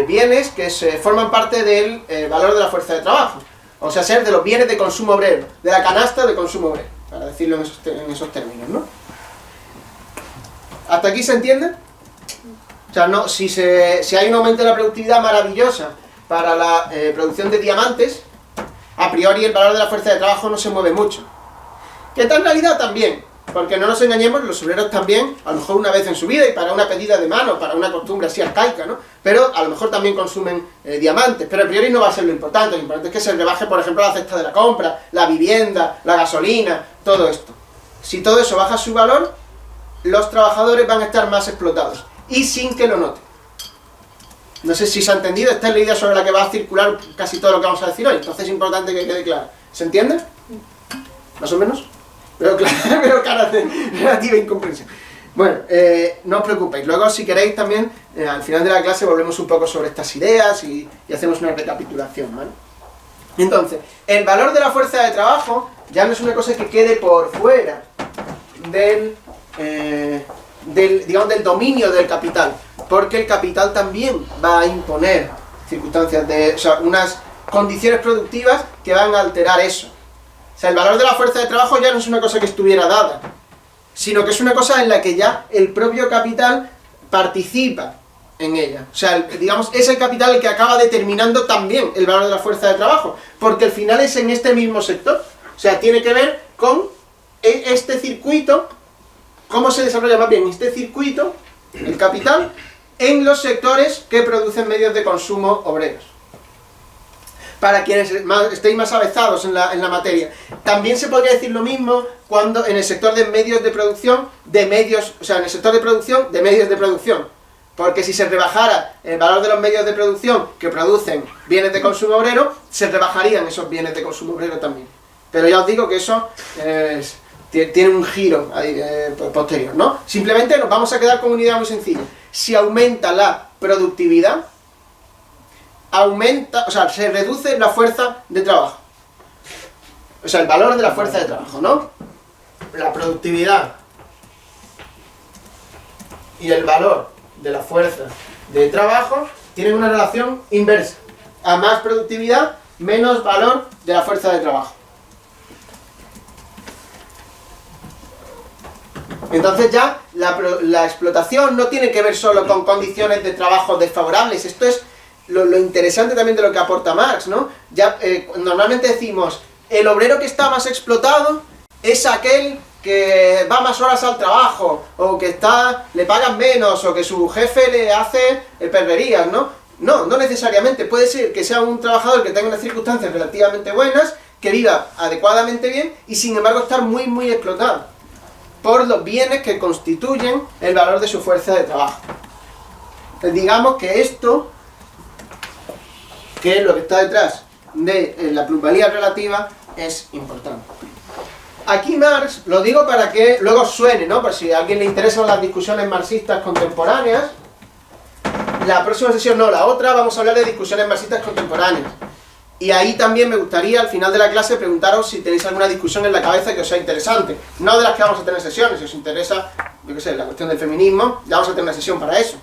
bienes que forman parte del valor de la fuerza de trabajo. O sea, ser de los bienes de consumo obrero, de la canasta de consumo obrero, para decirlo en esos términos, ¿no? ¿Hasta aquí se entiende? O sea, no, si hay un aumento de la productividad maravillosa para la producción de diamantes, a priori el valor de la fuerza de trabajo no se mueve mucho. Que en realidad también, porque no nos engañemos, los obreros también, a lo mejor una vez en su vida y para una pedida de mano, para una costumbre así arcaica, ¿no? Pero a lo mejor también consumen diamantes, pero a priori no va a ser lo importante es que se rebaje, por ejemplo, la cesta de la compra, la vivienda, la gasolina, todo esto. Si todo eso baja su valor, los trabajadores van a estar más explotados, y sin que lo noten. No sé si se ha entendido, esta es la idea sobre la que va a circular casi todo lo que vamos a decir hoy, entonces es importante que quede claro. ¿Se entiende? ¿Más o menos? Pero caras de relativa incomprensión. Bueno, no os preocupéis, luego si queréis también, al final de la clase volvemos un poco sobre estas ideas y hacemos una recapitulación, ¿vale? Entonces, el valor de la fuerza de trabajo ya no es una cosa que quede por fuera digamos, del dominio del capital, porque el capital también va a imponer circunstancias o sea, unas condiciones productivas que van a alterar eso. O sea, el valor de la fuerza de trabajo ya no es una cosa que estuviera dada, sino que es una cosa en la que ya el propio capital participa en ella. O sea, digamos, es el capital el que acaba determinando también el valor de la fuerza de trabajo, porque al final es en este mismo sector. O sea, tiene que ver con este circuito, cómo se desarrolla más bien este circuito, el capital, en los sectores que producen medios de consumo obreros. Para quienes estéis más avezados en la materia. También se podría decir lo mismo cuando en el sector de medios de producción, o sea, en el sector de producción, de medios de producción. Porque si se rebajara el valor de los medios de producción que producen bienes de consumo obrero, se rebajarían esos bienes de consumo obrero también. Pero ya os digo que eso tiene un giro ahí, posterior, ¿no? Simplemente nos vamos a quedar con una idea muy sencilla. Si aumenta la productividad, se reduce la fuerza de trabajo. O sea, el valor de la fuerza de trabajo, ¿no? La productividad y el valor de la fuerza de trabajo tienen una relación inversa. A más productividad, menos valor de la fuerza de trabajo. Entonces ya la explotación no tiene que ver solo con condiciones de trabajo desfavorables. Esto es lo interesante también de lo que aporta Marx, ¿no? Ya, normalmente decimos, el obrero que está más explotado es aquel que va más horas al trabajo, o que le pagan menos, o que su jefe le hace perrerías, ¿no? No necesariamente. Puede ser que sea un trabajador que tenga unas circunstancias relativamente buenas, que viva adecuadamente bien y sin embargo estar muy muy explotado por los bienes que constituyen el valor de su fuerza de trabajo. Entonces, digamos que esto, que es lo que está detrás de la plusvalía relativa, es importante. Aquí Marx, lo digo para que luego suene, ¿no? Por si a alguien le interesan las discusiones marxistas contemporáneas. La próxima sesión, no, la otra, vamos a hablar de discusiones marxistas contemporáneas. Y ahí también me gustaría, al final de la clase, preguntaros si tenéis alguna discusión en la cabeza que os sea interesante. No de las que vamos a tener sesiones, si os interesa, yo qué sé, la cuestión del feminismo, ya vamos a tener una sesión para eso.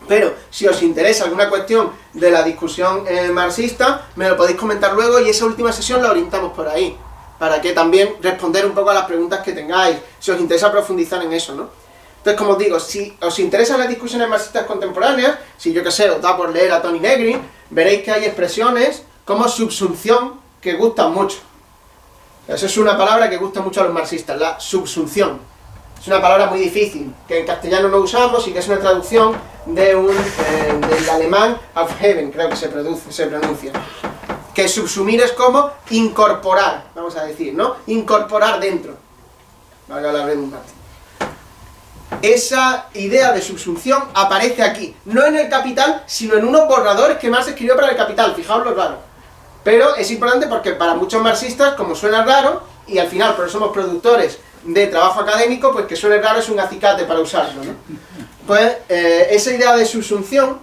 Pero si os interesa alguna cuestión de la discusión marxista, me lo podéis comentar luego y esa última sesión la orientamos por ahí. Para que también responder un poco a las preguntas que tengáis, si os interesa profundizar en eso, ¿no? Entonces, como os digo, si os interesan las discusiones marxistas contemporáneas, si yo qué sé, os da por leer a Tony Negri, veréis que hay expresiones como subsunción que gustan mucho. Esa es una palabra que gusta mucho a los marxistas, la subsunción. Es una palabra muy difícil, que en castellano no usamos y que es una traducción del alemán Aufheben, creo que se pronuncia. Que subsumir es como incorporar, vamos a decir, ¿no? Incorporar dentro. Valga la redundancia. Esa idea de subsunción aparece aquí, no en el Capital, sino en unos borradores que Marx escribió para el Capital, fijaos lo raro. Pero es importante porque para muchos marxistas, como suena raro, y al final, por eso somos productores de trabajo académico, pues que suene raro es un acicate para usarlo, ¿no? Pues esa idea de subsunción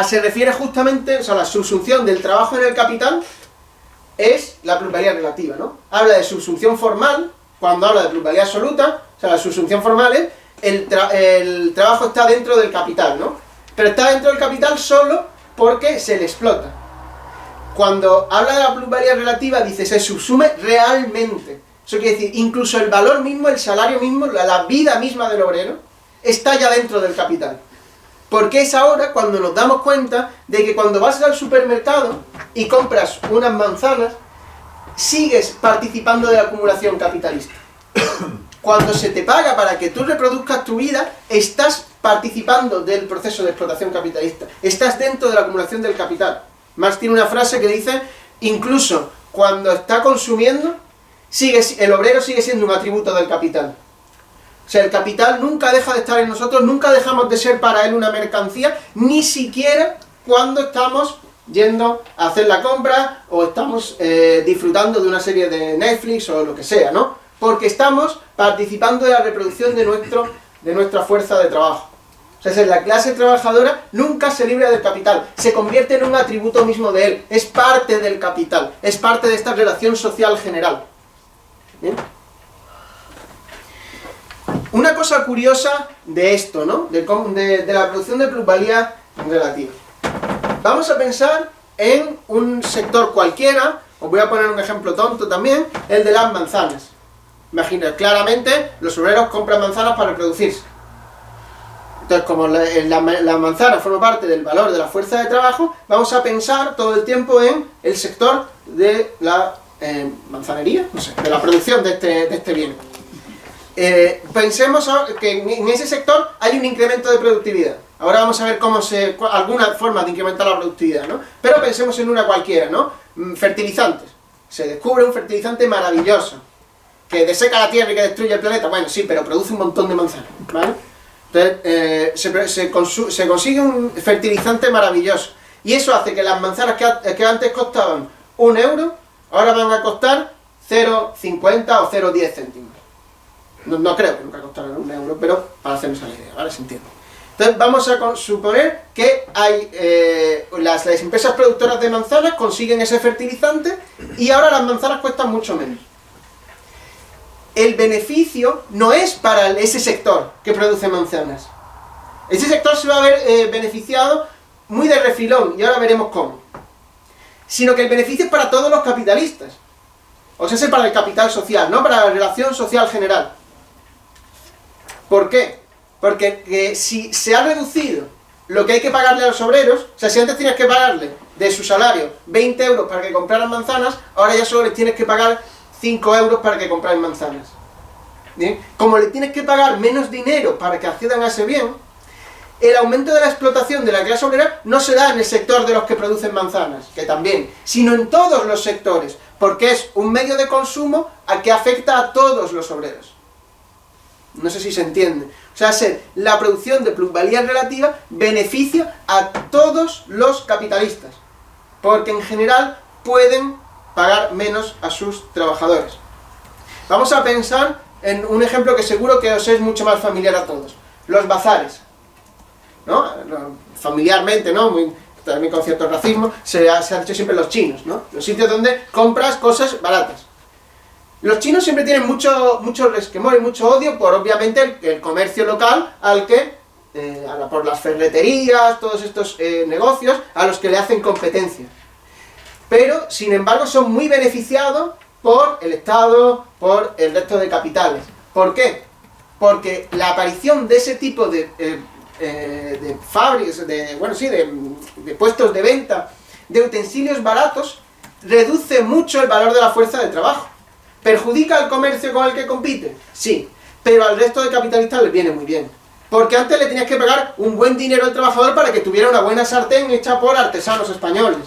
se refiere justamente, o sea, la subsunción del trabajo en el capital es la plusvalía relativa, ¿no? Habla de subsunción formal, cuando habla de plusvalía absoluta, o sea, la subsunción formal es el trabajo está dentro del capital, ¿no? Pero está dentro del capital solo porque se le explota. Cuando habla de la plusvalía relativa, dice, se subsume realmente. Eso quiere decir, incluso el valor mismo, el salario mismo, la vida misma del obrero, está ya dentro del capital. Porque es ahora cuando nos damos cuenta de que cuando vas al supermercado y compras unas manzanas, sigues participando de la acumulación capitalista. Cuando se te paga para que tú reproduzcas tu vida, estás participando del proceso de explotación capitalista. Estás dentro de la acumulación del capital. Marx tiene una frase que dice, incluso cuando está consumiendo, el obrero sigue siendo un atributo del capital. O sea, el capital nunca deja de estar en nosotros, nunca dejamos de ser para él una mercancía, ni siquiera cuando estamos yendo a hacer la compra o estamos disfrutando de una serie de Netflix o lo que sea, ¿no? Porque estamos participando de la reproducción de nuestra fuerza de trabajo. O sea, la clase trabajadora nunca se libra del capital, se convierte en un atributo mismo de él, es parte del capital, es parte de esta relación social general. ¿Bien? Una cosa curiosa de esto, ¿no? De la producción de plusvalía relativa. Vamos a pensar en un sector cualquiera, os voy a poner un ejemplo tonto también, el de las manzanas. Imagina, claramente los obreros compran manzanas para reproducirse. Entonces, como la manzana forma parte del valor de la fuerza de trabajo, vamos a pensar todo el tiempo en el sector de la manzanería, no sé, de la producción de este bien. Pensemos que en ese sector hay un incremento de productividad. Ahora vamos a ver alguna forma de incrementar la productividad, ¿no? Pero pensemos en una cualquiera, ¿no? Fertilizantes. Se descubre un fertilizante maravilloso, que deseca la tierra y que destruye el planeta. Bueno, sí, pero produce un montón de manzanas, ¿vale? Entonces, se consigue un fertilizante maravilloso. Y eso hace que las manzanas que antes costaban 1 euro, ahora van a costar 0,50 o 0,10 céntimos. No creo que nunca costaran 1 euro, pero para hacernos la idea, ¿vale? Se entiende. Entonces vamos a suponer que hay las empresas productoras de manzanas consiguen ese fertilizante y ahora las manzanas cuestan mucho menos. El beneficio no es para ese sector que produce manzanas. Ese sector se va a ver beneficiado muy de refilón, y ahora veremos cómo. Sino que el beneficio es para todos los capitalistas. O sea, es para el capital social, no para la relación social general. ¿Por qué? Porque si se ha reducido lo que hay que pagarle a los obreros, o sea, si antes tenías que pagarle de su salario 20 euros para que compraran manzanas, ahora ya solo les tienes que pagar 5 euros para que compraran manzanas. ¿Bien? Como le tienes que pagar menos dinero para que accedan a ese bien, el aumento de la explotación de la clase obrera no se da en el sector de los que producen manzanas, que también, sino en todos los sectores, porque es un medio de consumo que afecta a todos los obreros. No sé si se entiende. O sea, la producción de plusvalía relativa beneficia a todos los capitalistas, porque en general pueden pagar menos a sus trabajadores. Vamos a pensar en un ejemplo que seguro que os es mucho más familiar a todos. Los bazares, ¿no? Familiarmente, ¿no? También con cierto racismo, se ha hecho siempre los chinos, ¿no? Los sitios donde compras cosas baratas. Los chinos siempre tienen mucho resquemor y mucho odio por, obviamente, el comercio local al que, por las ferreterías, todos estos negocios, a los que le hacen competencia. Pero, sin embargo, son muy beneficiados por el Estado, por el resto de capitales. ¿Por qué? Porque la aparición de ese tipo de fábricas, de puestos de venta de utensilios baratos, reduce mucho el valor de la fuerza de trabajo. ¿Perjudica al comercio con el que compite? Sí, pero al resto de capitalistas les viene muy bien. Porque antes le tenías que pagar un buen dinero al trabajador para que tuviera una buena sartén hecha por artesanos españoles.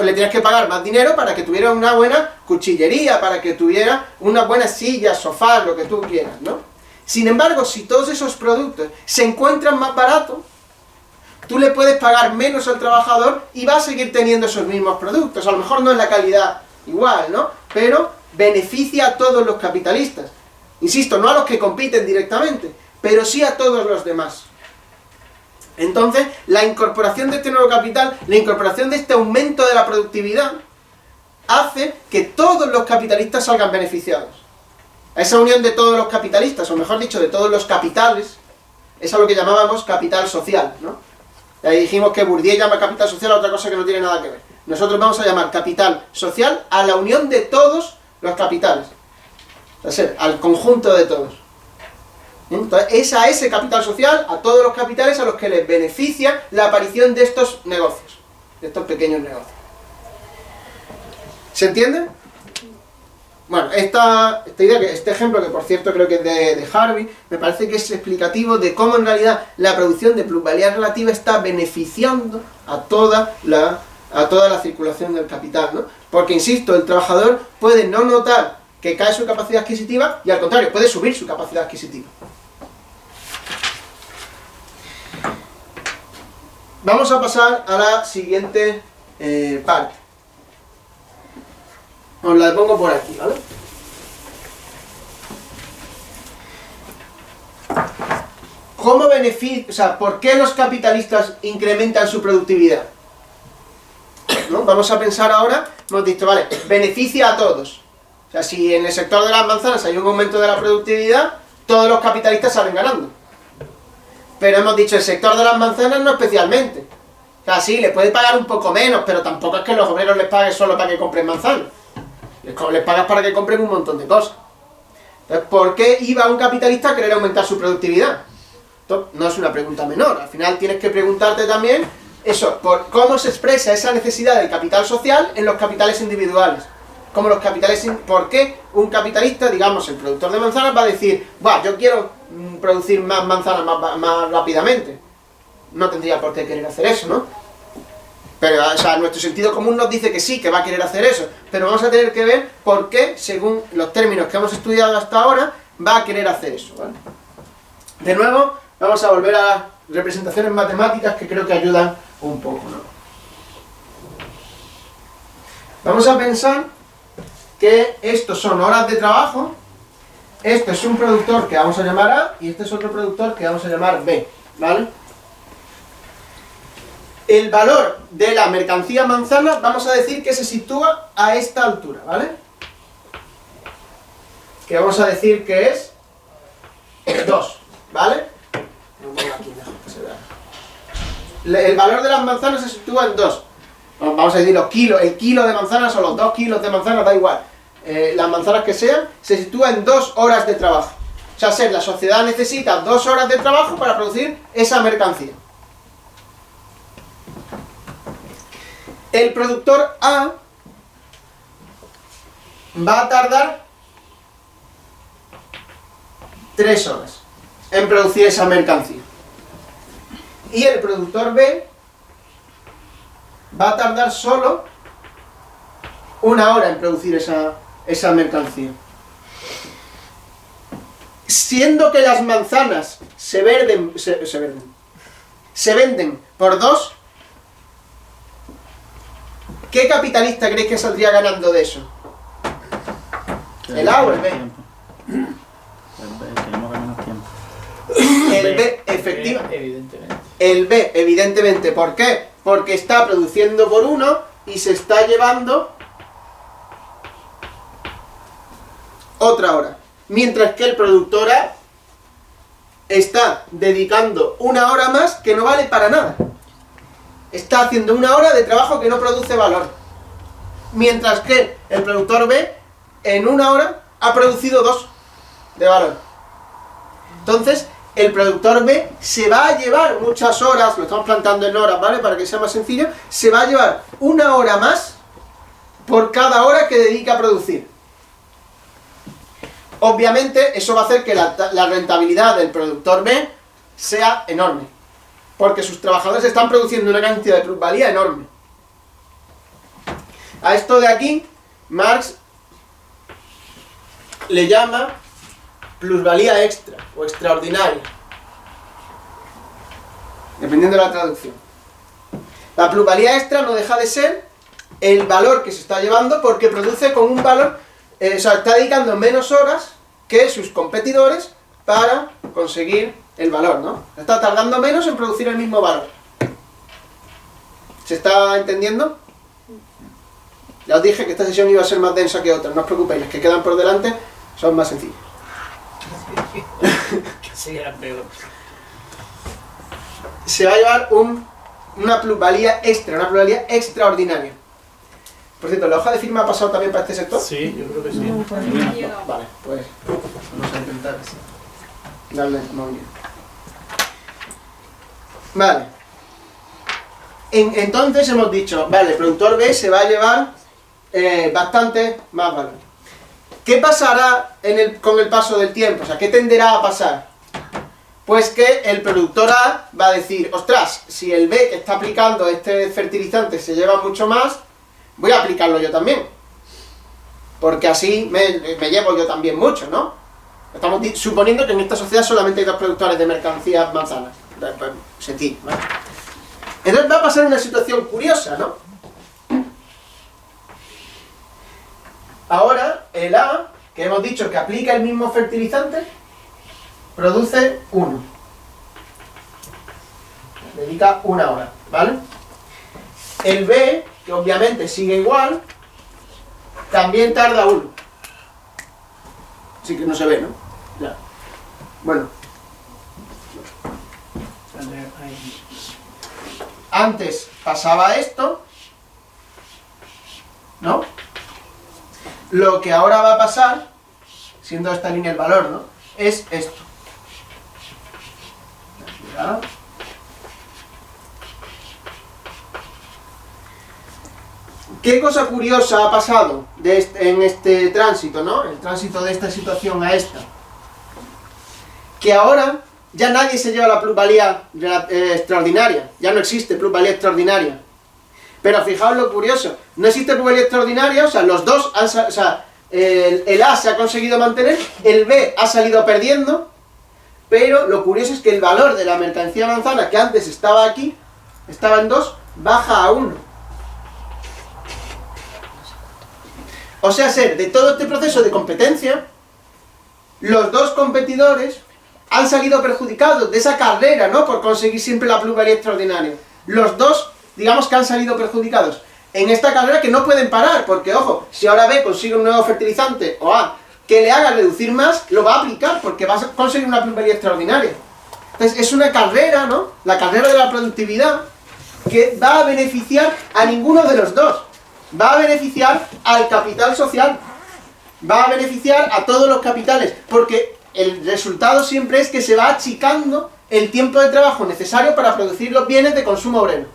Le tenías que pagar más dinero para que tuviera una buena cuchillería, para que tuviera unas buenas sillas, sofás, lo que tú quieras, ¿no? Sin embargo, si todos esos productos se encuentran más baratos, tú le puedes pagar menos al trabajador y va a seguir teniendo esos mismos productos. A lo mejor no es la calidad igual, ¿no? Pero beneficia a todos los capitalistas. Insisto, no a los que compiten directamente, pero sí a todos los demás. Entonces, la incorporación de este nuevo capital, la incorporación de este aumento de la productividad, hace que todos los capitalistas salgan beneficiados. A esa unión de todos los capitalistas, o mejor dicho, de todos los capitales, es a lo que llamábamos capital social, ¿no? Y ahí dijimos que Bourdieu llama capital social a otra cosa que no tiene nada que ver. Nosotros vamos a llamar capital social a la unión de todos los capitales. O sea, al conjunto de todos. Entonces, es a ese capital social, a todos los capitales a los que les beneficia la aparición de estos negocios, de estos pequeños negocios. ¿Se entiende? Bueno, esta idea, este ejemplo, que por cierto creo que es de Harvey, me parece que es explicativo de cómo en realidad la producción de plusvalía relativa está beneficiando a toda la circulación del capital, ¿no? Porque, insisto, el trabajador puede no notar que cae su capacidad adquisitiva y, al contrario, puede subir su capacidad adquisitiva. Vamos a pasar a la siguiente parte. Os la pongo por aquí, ¿vale? ¿Cómo beneficia, o sea, por qué los capitalistas incrementan su productividad? ¿No? Vamos a pensar ahora, hemos dicho, vale, beneficia a todos. O sea, si en el sector de las manzanas hay un aumento de la productividad, todos los capitalistas salen ganando. Pero hemos dicho, el sector de las manzanas no especialmente. O sea, sí, le puede pagar un poco menos, pero tampoco es que los obreros les paguen solo para que compren manzanas. Les pagas para que compren un montón de cosas. Entonces, ¿por qué iba un capitalista a querer aumentar su productividad? Esto no es una pregunta menor. Al final tienes que preguntarte también eso, por cómo se expresa esa necesidad del capital social en los capitales individuales. Como los capitales, ¿por qué un capitalista, digamos el productor de manzanas, va a decir, "Buah, yo quiero producir más manzanas más rápidamente"? No tendría por qué querer hacer eso, ¿no? Pero, o sea, nuestro sentido común nos dice que sí, que va a querer hacer eso. Pero vamos a tener que ver por qué, según los términos que hemos estudiado hasta ahora, va a querer hacer eso, ¿vale? De nuevo, vamos a volver a las representaciones matemáticas que creo que ayudan un poco, ¿no? Vamos a pensar que estos son horas de trabajo, este es un productor que vamos a llamar A, y este es otro productor que vamos a llamar B, ¿vale? El valor de la mercancía manzana, vamos a decir que se sitúa a esta altura, ¿vale? Que vamos a decir que es 2, ¿vale? Lo pongo aquí mejor que se vea. El valor de las manzanas se sitúa en 2. Vamos a decir los kilos, el kilo de manzanas o los 2 kilos de manzanas, da igual. Las manzanas que sean, se sitúa en 2 horas de trabajo. O sea, la sociedad necesita 2 horas de trabajo para producir esa mercancía. El productor A va a tardar 3 horas en producir esa mercancía. Y el productor B va a tardar solo una hora en producir esa mercancía. Siendo que las manzanas se venden por 2, ¿qué capitalista creéis que saldría ganando de eso? ¿El A o el B? Tenemos que menos tiempo. El B, efectivamente. Evidentemente. El B, evidentemente. ¿Por qué? Porque está produciendo por 1 y se está llevando otra hora. Mientras que el productor A está dedicando una hora más que no vale para nada. Está haciendo una hora de trabajo que no produce valor. Mientras que el productor B, en una hora, ha producido 2 de valor. Entonces, el productor B se va a llevar muchas horas, lo estamos plantando en horas, ¿vale? Para que sea más sencillo, se va a llevar una hora más por cada hora que dedica a producir. Obviamente, eso va a hacer que la rentabilidad del productor B sea enorme. Porque sus trabajadores están produciendo una cantidad de plusvalía enorme. A esto de aquí, Marx le llama plusvalía extra o extraordinaria, dependiendo de la traducción. La plusvalía extra no deja de ser el valor que se está llevando porque produce con un valor, o sea, está dedicando menos horas que sus competidores para conseguir el valor, ¿no? Está tardando menos en producir el mismo valor. ¿Se está entendiendo? Ya os dije que esta sesión iba a ser más densa que otra, no os preocupéis, las que quedan por delante son más sencillas. Que sí, era peor. Se va a llevar una plusvalía extra, una plusvalía extraordinaria. Por cierto, ¿la hoja de firma ha pasado también para este sector? Sí, yo creo que sí. Vale, pues vamos a intentar darle movimiento. Vale. Entonces hemos dicho, vale, el productor B se va a llevar bastante más valor. ¿Qué pasará con el paso del tiempo? O sea, ¿qué tenderá a pasar? Pues que el productor A va a decir, ostras, si el B que está aplicando este fertilizante se lleva mucho más, voy a aplicarlo yo también. Porque así me llevo yo también mucho, ¿no? Estamos suponiendo que en esta sociedad solamente hay 2 productores de mercancías manzanas. Pues, sencillo, ¿vale? Entonces va a pasar una situación curiosa, ¿no? Ahora, el A, que hemos dicho que aplica el mismo fertilizante, produce 1. Dedica una hora, ¿vale? El B, que obviamente sigue igual, también tarda 1. Así que no se ve, ¿no? Ya. Bueno. Antes pasaba esto, ¿no? Lo que ahora va a pasar, siendo esta línea el valor, ¿no? Es esto. ¿Ya? ¿Qué cosa curiosa ha pasado en este tránsito, ¿no? El tránsito de esta situación a esta. Que ahora ya nadie se lleva la plusvalía extraordinaria. Ya no existe plusvalía extraordinaria. Pero fijaos lo curioso. No existe plusvalía extraordinaria, o sea, los dos el A se ha conseguido mantener, el B ha salido perdiendo, pero lo curioso es que el valor de la mercancía manzana, que antes estaba aquí, estaba en 2, baja a 1. O sea, de todo este proceso de competencia, los dos competidores han salido perjudicados de esa carrera, ¿no? Por conseguir siempre la plusvalía extraordinaria. Los dos, digamos que han salido perjudicados en esta carrera que no pueden parar, porque, ojo, si ahora B consigue un nuevo fertilizante, o A, que le haga reducir más, lo va a aplicar, porque va a conseguir una plusvalía extraordinaria. Entonces, es una carrera, ¿no? La carrera de la productividad, que va a beneficiar a ninguno de los dos. Va a beneficiar al capital social, va a beneficiar a todos los capitales, porque el resultado siempre es que se va achicando el tiempo de trabajo necesario para producir los bienes de consumo obrero.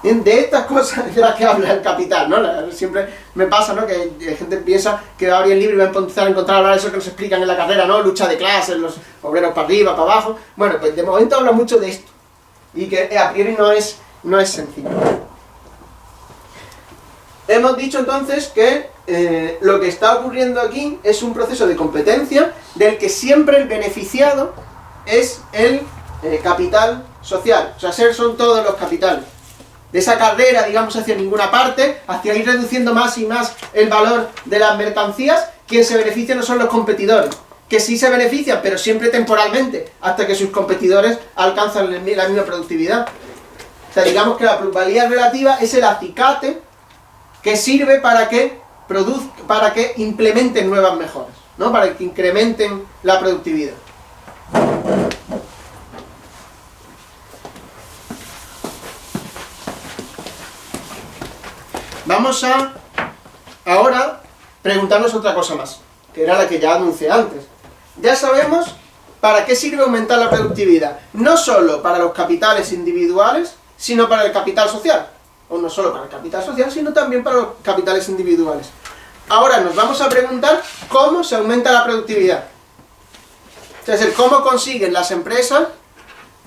De estas cosas de las que habla el capital, ¿no? Siempre me pasa, ¿no? Que la gente piensa que va a abrir el libro y va a empezar a encontrar hablar de eso que nos explican en la carrera, ¿no? Lucha de clases, los obreros para arriba, para abajo. Bueno, pues de momento habla mucho de esto. Y que a priori no es sencillo. hemos dicho entonces que lo que está ocurriendo aquí es un proceso de competencia del que siempre el beneficiado es el capital social. O sea, son todos los capitales. De esa carrera, digamos, hacia ninguna parte, hacia ir reduciendo más y más el valor de las mercancías, quien se beneficia no son los competidores, que sí se benefician, pero siempre temporalmente, hasta que sus competidores alcanzan la misma productividad. O sea, digamos que la plusvalía relativa es el acicate que sirve para que implementen nuevas mejoras, ¿no? Para que incrementen la productividad. Vamos a ahora preguntarnos otra cosa más, que era la que ya anuncié antes. Ya sabemos para qué sirve aumentar la productividad, no solo para los capitales individuales, sino para el capital social. O no solo para el capital social, sino también para los capitales individuales. Ahora nos vamos a preguntar cómo se aumenta la productividad. Es decir, cómo consiguen las empresas,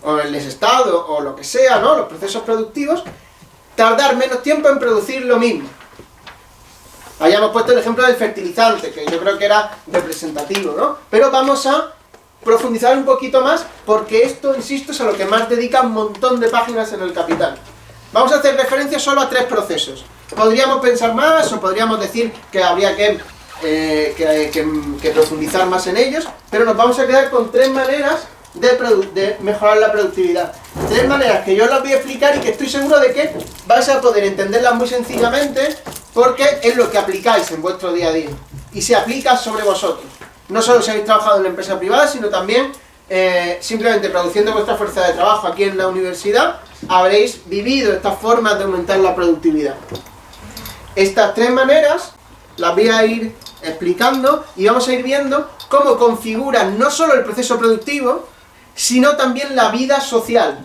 o el Estado, o lo que sea, ¿no? Los procesos productivos, tardar menos tiempo en producir lo mismo. Hayamos puesto el ejemplo del fertilizante, que yo creo que era representativo, ¿no? Pero vamos a profundizar un poquito más, porque esto, insisto, es a lo que más dedica un montón de páginas en el Capital. Vamos a hacer referencia solo a 3 procesos. Podríamos pensar más, o podríamos decir que habría que profundizar más en ellos, pero nos vamos a quedar con 3 maneras de mejorar la productividad. 3 maneras que yo os las voy a explicar y que estoy seguro de que vais a poder entenderlas muy sencillamente, porque es lo que aplicáis en vuestro día a día y se aplica sobre vosotros. No solo si habéis trabajado en la empresa privada, sino también simplemente produciendo vuestra fuerza de trabajo aquí en la universidad, habréis vivido estas formas de aumentar la productividad. Estas 3 maneras las voy a ir explicando y vamos a ir viendo cómo configuran no solo el proceso productivo, sino también la vida social.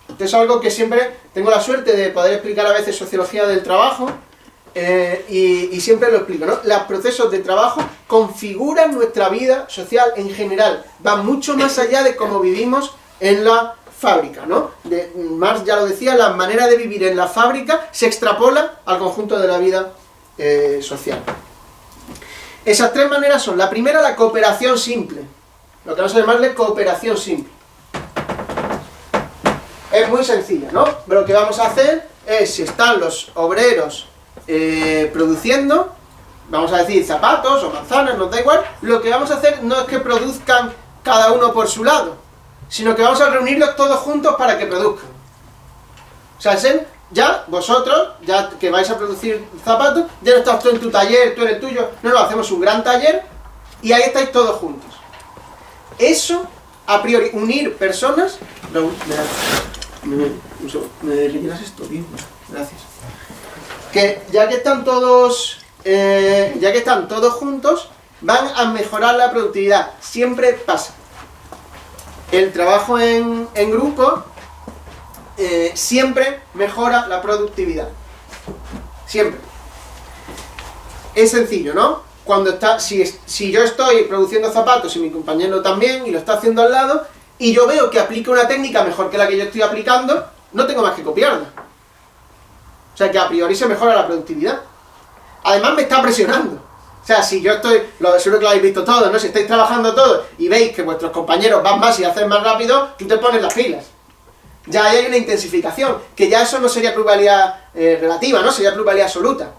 Esto es algo que siempre tengo la suerte de poder explicar a veces sociología del trabajo, y siempre lo explico, ¿no? Los procesos de trabajo configuran nuestra vida social en general, van mucho más allá de cómo vivimos en la fábrica, ¿no? Marx ya lo decía, la manera de vivir en la fábrica se extrapola al conjunto de la vida social. Esas 3 maneras son: la primera, la cooperación simple, lo que vamos a llamarle cooperación simple. Es muy sencilla, ¿no? Lo que vamos a hacer es, si están los obreros produciendo, vamos a decir zapatos o manzanas, nos da igual, lo que vamos a hacer no es que produzcan cada uno por su lado, sino que vamos a reunirlos todos juntos para que produzcan. O sea, ya vosotros, ya que vais a producir zapatos, ya no estás tú en tu taller, tú en el tuyo, no, hacemos un gran taller y ahí estáis todos juntos. Eso, a priori, unir personas... No, ¿me rellenas esto? Bien, gracias. Que ya que están todos juntos, van a mejorar la productividad. Siempre pasa. El trabajo en grupo siempre mejora la productividad. Siempre. Es sencillo, ¿no? Si yo estoy produciendo zapatos y mi compañero también, y lo está haciendo al lado, y yo veo que aplica una técnica mejor que la que yo estoy aplicando, no tengo más que copiarla. O sea que a priori se mejora la productividad. Además me está presionando. O sea, si yo estoy, seguro que lo habéis visto todos, ¿no? Si estáis trabajando todos y veis que vuestros compañeros van más y hacen más rápido, tú te pones las pilas. Ya ahí hay una intensificación, que ya eso no sería plusvalía relativa, ¿no? Sería plusvalía absoluta.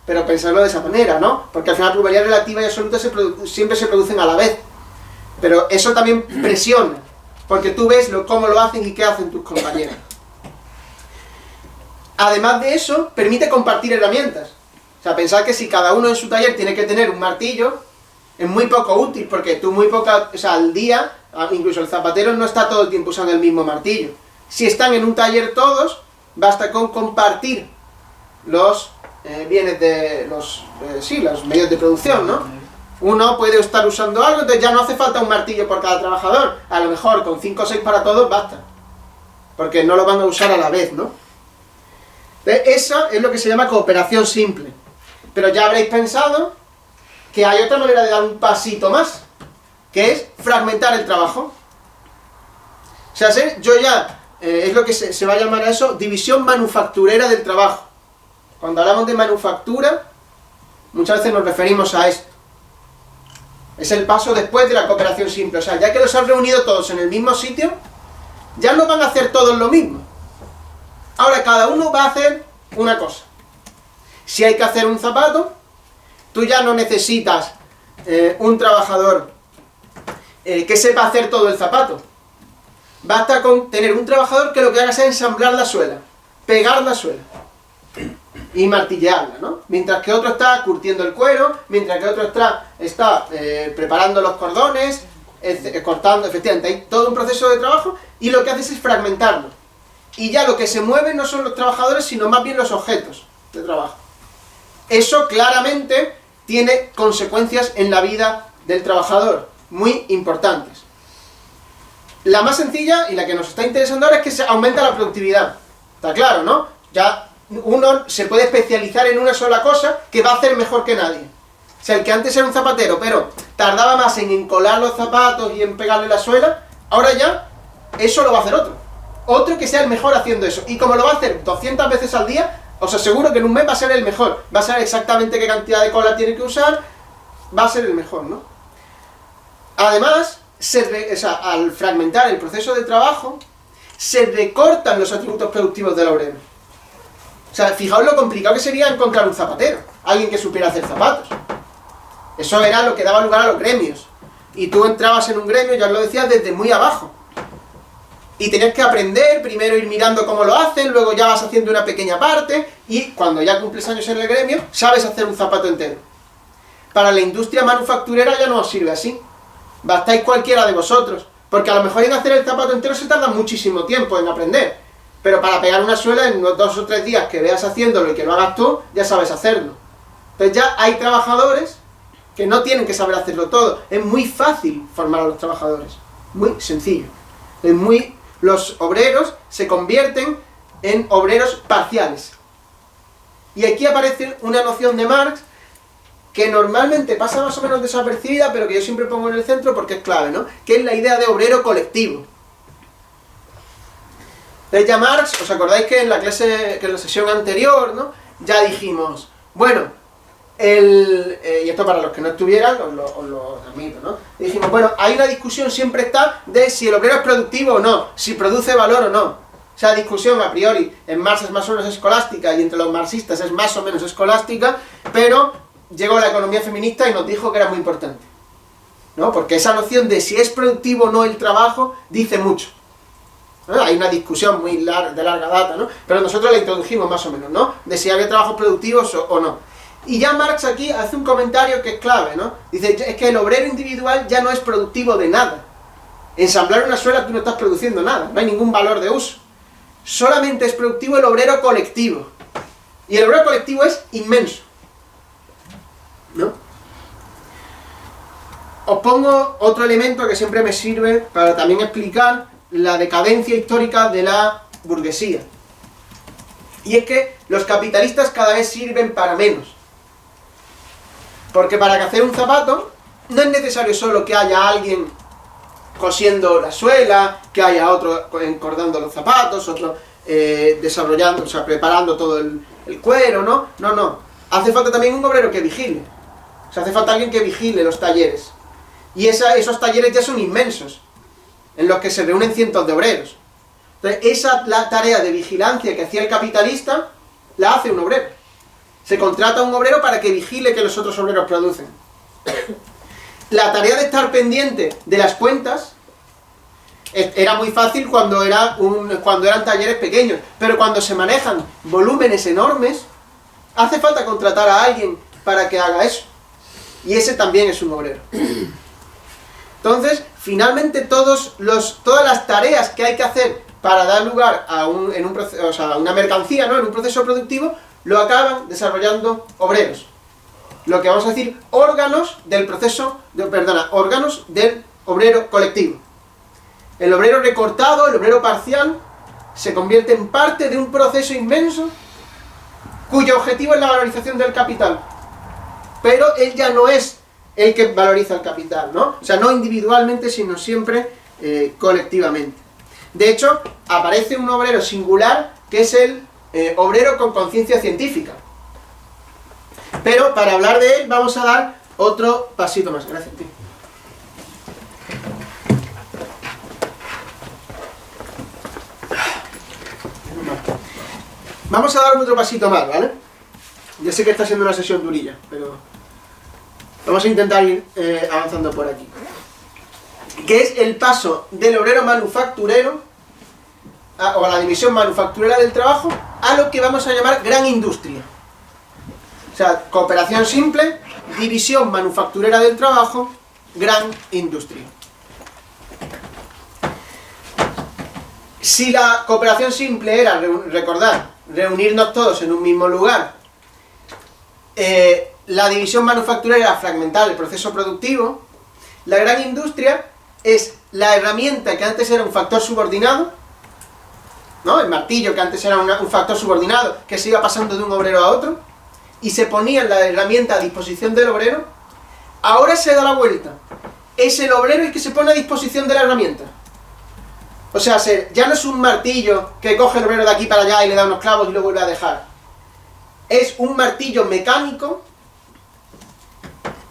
Pero pensarlo de esa manera, ¿no? Porque al final plusvalía relativa y absoluta siempre se producen a la vez. Pero eso también presiona, porque tú ves cómo lo hacen y qué hacen tus compañeros. Además de eso, permite compartir herramientas. O sea, pensar que si cada uno en su taller tiene que tener un martillo, es muy poco útil, porque tú al día, incluso el zapatero no está todo el tiempo usando el mismo martillo. Si están en un taller todos, basta con compartir los bienes de los medios de producción, ¿no? Uno puede estar usando algo, entonces ya no hace falta un martillo por cada trabajador. A lo mejor con 5 o 6 para todos basta, porque no lo van a usar a la vez, ¿no? Esa es lo que se llama cooperación simple. Pero ya habréis pensado que hay otra manera de dar un pasito más, que es fragmentar el trabajo. O sea, es lo que se va a llamar a eso división manufacturera del trabajo. Cuando hablamos de manufactura, muchas veces nos referimos a esto. Es el paso después de la cooperación simple. O sea, ya que los han reunido todos en el mismo sitio, ya no van a hacer todos lo mismo. Ahora cada uno va a hacer una cosa. Si hay que hacer un zapato, tú ya no necesitas un trabajador que sepa hacer todo el zapato. Basta con tener un trabajador que lo que haga sea ensamblar la suela, pegar la suela y martillearla, ¿no? Mientras que otro está curtiendo el cuero, mientras que otro está preparando los cordones, cortando, efectivamente, hay todo un proceso de trabajo y lo que haces es fragmentarlo. Y ya lo que se mueve no son los trabajadores, sino más bien los objetos de trabajo. Eso claramente tiene consecuencias en la vida del trabajador, muy importantes. La más sencilla y la que nos está interesando ahora es que se aumenta la productividad. Está claro, ¿no? Ya uno se puede especializar en una sola cosa que va a hacer mejor que nadie. O sea, el que antes era un zapatero, pero tardaba más en encolar los zapatos y en pegarle la suela, ahora ya eso lo va a hacer otro. Otro que sea el mejor haciendo eso. Y como lo va a hacer 200 veces al día, os aseguro que en un mes va a ser el mejor. Va a saber exactamente qué cantidad de cola tiene que usar, va a ser el mejor, ¿no? Además, al fragmentar el proceso de trabajo, se recortan los atributos productivos del obrero. O sea, fijaos lo complicado que sería encontrar un zapatero, alguien que supiera hacer zapatos. Eso era lo que daba lugar a los gremios. Y tú entrabas en un gremio, ya os lo decía, desde muy abajo. Y tenías que aprender, primero ir mirando cómo lo hacen, luego ya vas haciendo una pequeña parte, y cuando ya cumples años en el gremio, sabes hacer un zapato entero. Para la industria manufacturera ya no os sirve así. Bastáis cualquiera de vosotros, porque a lo mejor en hacer el zapato entero se tarda muchísimo tiempo en aprender. Pero para pegar una suela, en unos 2 o 3 días que veas haciéndolo y que lo hagas tú, ya sabes hacerlo. Entonces ya hay trabajadores que no tienen que saber hacerlo todo. Es muy fácil formar a los trabajadores. Muy sencillo. Los obreros se convierten en obreros parciales. Y aquí aparece una noción de Marx que normalmente pasa más o menos desapercibida, pero que yo siempre pongo en el centro porque es clave, ¿no? Que es la idea de obrero colectivo. Entonces ya Marx, ¿os acordáis que en la clase, que en la sesión anterior, ¿no? Ya dijimos, bueno, y esto para los que no estuvieran, os lo admito, ¿no? Dijimos, bueno, hay una discusión, siempre está, de si el obrero es productivo o no, si produce valor o no. O sea, discusión a priori en Marx es más o menos escolástica y entre los marxistas es más o menos escolástica, pero llegó la economía feminista y nos dijo que era muy importante, ¿no? Porque esa noción de si es productivo o no el trabajo dice mucho. ¿No? Hay una discusión muy de larga data, ¿no? Pero nosotros la introdujimos más o menos, ¿no? De si había trabajos productivos o no. Y ya Marx aquí hace un comentario que es clave, ¿no? Dice, es que el obrero individual ya no es productivo de nada. Ensamblar una suela tú no estás produciendo nada, no hay ningún valor de uso. Solamente es productivo el obrero colectivo. Y el obrero colectivo es inmenso, ¿no? Os pongo otro elemento que siempre me sirve para también explicar la decadencia histórica de la burguesía. Y es que los capitalistas cada vez sirven para menos. Porque para hacer un zapato no es necesario solo que haya alguien cosiendo la suela, que haya otro encordando los zapatos, otro desarrollando, o sea, preparando todo el cuero, ¿no? No. Hace falta también un obrero que vigile. O sea, hace falta alguien que vigile los talleres. Y esos talleres ya son inmensos, en los que se reúnen cientos de obreros. Entonces, la tarea de vigilancia que hacía el capitalista, la hace un obrero. Se contrata a un obrero para que vigile que los otros obreros producen. La tarea de estar pendiente de las cuentas era muy fácil cuando eran talleres pequeños, pero cuando se manejan volúmenes enormes, hace falta contratar a alguien para que haga eso. Y ese también es un obrero. Entonces, finalmente todas las tareas que hay que hacer para dar lugar a una mercancía, ¿no? En un proceso productivo, lo acaban desarrollando obreros. Lo que vamos a decir, órganos del obrero colectivo. El obrero recortado, el obrero parcial, se convierte en parte de un proceso inmenso cuyo objetivo es la valorización del capital. Pero él ya no es el que valoriza el capital, ¿no? O sea, no individualmente, sino siempre colectivamente. De hecho, aparece un obrero singular que es el obrero con conciencia científica. Pero para hablar de él vamos a dar otro pasito más. Gracias, tío. Vamos a dar otro pasito más, ¿vale? Ya sé que está siendo una sesión durilla, pero vamos a intentar ir avanzando por aquí. Que es el paso del obrero manufacturero, o a la división manufacturera del trabajo, a lo que vamos a llamar gran industria. O sea, cooperación simple, división manufacturera del trabajo, gran industria. Si la cooperación simple era, recordad, reunirnos todos en un mismo lugar, la división manufacturera era fragmentar el proceso productivo, la gran industria es la herramienta que antes era un factor subordinado, ¿no? El martillo, que antes era un factor subordinado, que se iba pasando de un obrero a otro, y se ponía la herramienta a disposición del obrero. Ahora se da la vuelta. Es el obrero el que se pone a disposición de la herramienta. O sea, ya no es un martillo que coge el obrero de aquí para allá y le da unos clavos y lo vuelve a dejar. Es un martillo mecánico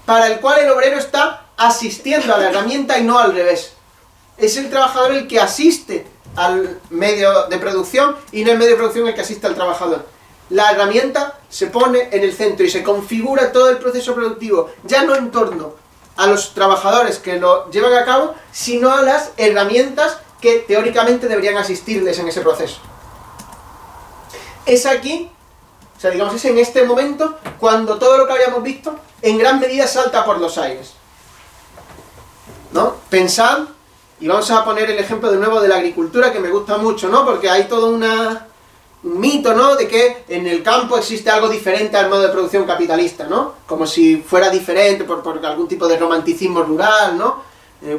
para el cual el obrero está asistiendo a la herramienta y no al revés. Es el trabajador el que asiste al medio de producción y no el medio de producción el que asiste al trabajador. La herramienta se pone en el centro y se configura todo el proceso productivo, ya no en torno a los trabajadores que lo llevan a cabo, sino a las herramientas que teóricamente deberían asistirles en ese proceso. Es aquí, o sea, digamos, es en este momento cuando todo lo que habíamos visto en gran medida salta por los aires, ¿no? Pensad, y vamos a poner el ejemplo de nuevo de la agricultura, que me gusta mucho, ¿no? Porque hay todo un mito, ¿no? De que en el campo existe algo diferente al modo de producción capitalista, ¿no? Como si fuera diferente por algún tipo de romanticismo rural, ¿no?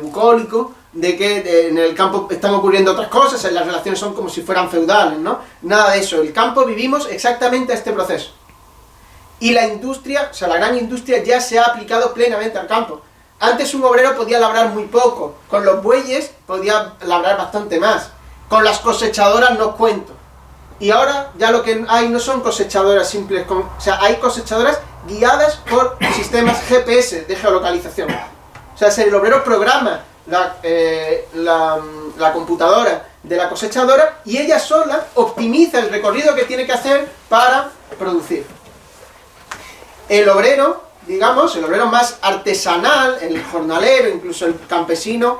Bucólico, de que en el campo están ocurriendo otras cosas, las relaciones son como si fueran feudales, ¿no? Nada de eso. El campo vivimos exactamente a este proceso. Y la industria, o sea, la gran industria ya se ha aplicado plenamente al campo. Antes un obrero podía labrar muy poco, con los bueyes podía labrar bastante más, con las cosechadoras no cuento. Y ahora ya lo que hay no son cosechadoras simples, o sea, hay cosechadoras guiadas por sistemas GPS de geolocalización. O sea, el obrero programa la computadora de la cosechadora y ella sola optimiza el recorrido que tiene que hacer para producir. El obrero, digamos, el obrero más artesanal, el jornalero, incluso el campesino,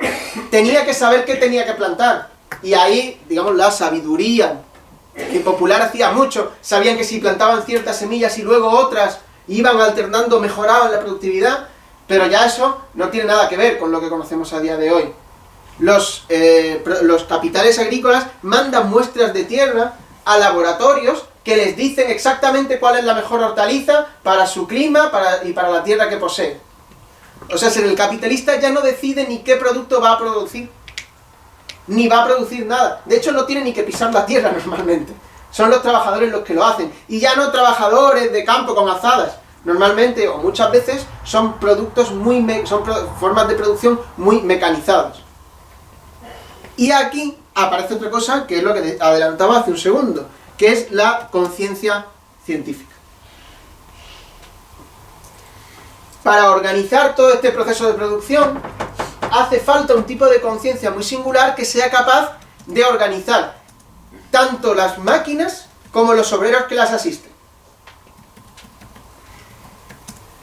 tenía que saber qué tenía que plantar. Y ahí, digamos, la sabiduría que Popular hacía mucho. Sabían que si plantaban ciertas semillas y luego otras, iban alternando, mejoraban la productividad. Pero ya eso no tiene nada que ver con lo que conocemos a día de hoy. Los capitales agrícolas mandan muestras de tierra a laboratorios que les dicen exactamente cuál es la mejor hortaliza para su clima y para la tierra que posee. O sea, el capitalista ya no decide ni qué producto va a producir, ni va a producir nada. De hecho, no tiene ni que pisar la tierra normalmente. Son los trabajadores los que lo hacen. Y ya no trabajadores de campo con azadas. Normalmente, o muchas veces, son formas de producción muy mecanizadas. Y aquí aparece otra cosa, que es lo que adelantaba hace un segundo, que es la conciencia científica. Para organizar todo este proceso de producción, hace falta un tipo de conciencia muy singular que sea capaz de organizar tanto las máquinas como los obreros que las asisten.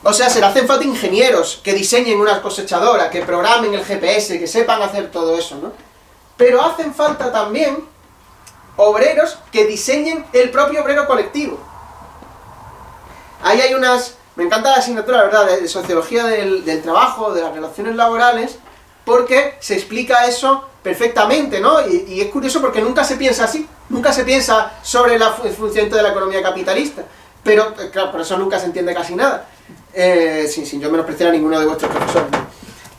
O sea, se le hacen falta ingenieros que diseñen una cosechadora, que programen el GPS, que sepan hacer todo eso, ¿no? Pero hacen falta también obreros que diseñen el propio obrero colectivo. Ahí hay me encanta la asignatura, la verdad, de sociología del trabajo, de las relaciones laborales, porque se explica eso perfectamente, ¿no? Y es curioso porque nunca se piensa así, nunca se piensa sobre el funcionamiento de la economía capitalista. Pero, claro, por eso nunca se entiende casi nada. Sin yo menospreciar a ninguno de vuestros profesores, ¿no?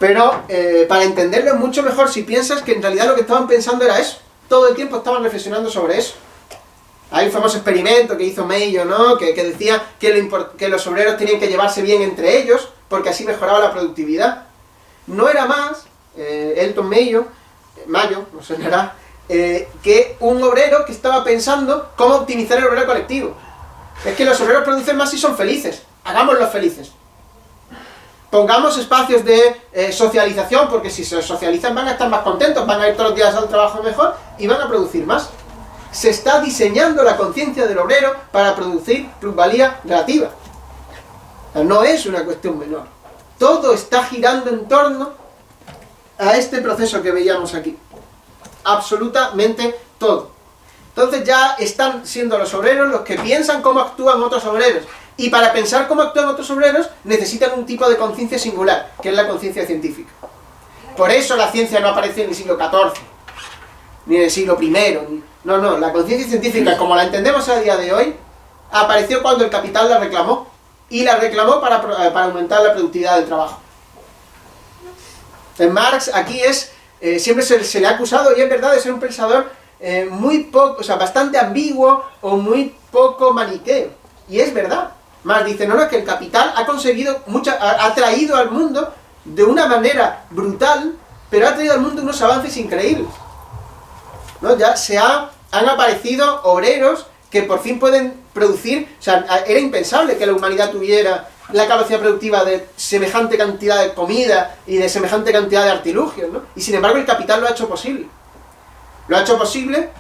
Pero para entenderlo es mucho mejor si piensas que en realidad lo que estaban pensando era eso. Todo el tiempo estaban reflexionando sobre eso. Hay un famoso experimento que hizo Mayo, ¿no? Que decía que los obreros tenían que llevarse bien entre ellos porque así mejoraba la productividad. No era más, Elton Mayo, no sonará, que un obrero que estaba pensando cómo optimizar el obrero colectivo. Es que los obreros producen más si son felices. hagámoslos felices. Pongamos espacios de socialización, porque si se socializan van a estar más contentos, van a ir todos los días al trabajo mejor y van a producir más. Se está diseñando la conciencia del obrero para producir plusvalía relativa. O sea, no es una cuestión menor. Todo está girando en torno a este proceso que veíamos aquí. Absolutamente todo. Entonces ya están siendo los obreros los que piensan cómo actúan otros obreros. Y para pensar cómo actúan otros obreros necesitan un tipo de conciencia singular, que es la conciencia científica. Por eso la ciencia no aparece en el siglo XIV, ni en el siglo I. No, la conciencia científica, como la entendemos a día de hoy, apareció cuando el capital la reclamó. Y la reclamó para aumentar la productividad del trabajo. En Marx aquí siempre se le ha acusado, y es verdad, de ser un pensador muy poco, o sea, bastante ambiguo o muy poco maniqueo. Y es verdad. Marx dice, no, es que el capital ha conseguido ha traído al mundo de una manera brutal, pero ha traído al mundo unos avances increíbles. ¿No? Ya han aparecido obreros que por fin pueden producir, o sea, era impensable que la humanidad tuviera la capacidad productiva de semejante cantidad de comida y de semejante cantidad de artilugios, ¿no? Y sin embargo el capital lo ha hecho posible. Lo ha hecho posible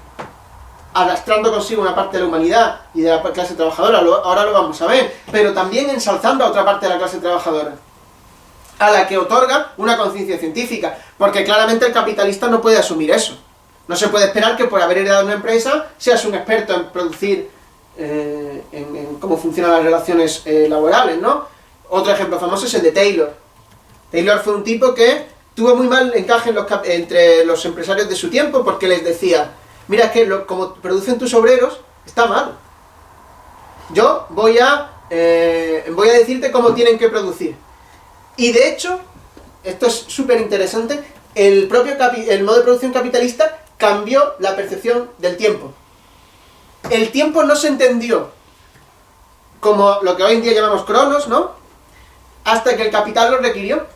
arrastrando consigo una parte de la humanidad y de la clase trabajadora, ahora lo vamos a ver, pero también ensalzando a otra parte de la clase trabajadora, a la que otorga una conciencia científica, porque claramente el capitalista no puede asumir eso. No se puede esperar que por haber heredado una empresa seas un experto en producir, en cómo funcionan las relaciones laborales, ¿no? Otro ejemplo famoso es el de Taylor. Taylor fue un tipo que tuvo muy mal encaje entre los empresarios de su tiempo, porque les decía, mira, es que como producen tus obreros, está mal. Yo voy a decirte cómo tienen que producir. Y de hecho, esto es súper interesante, el modo de producción capitalista cambió la percepción del tiempo. El tiempo no se entendió como lo que hoy en día llamamos cronos, ¿no? Hasta que el capital lo requirió.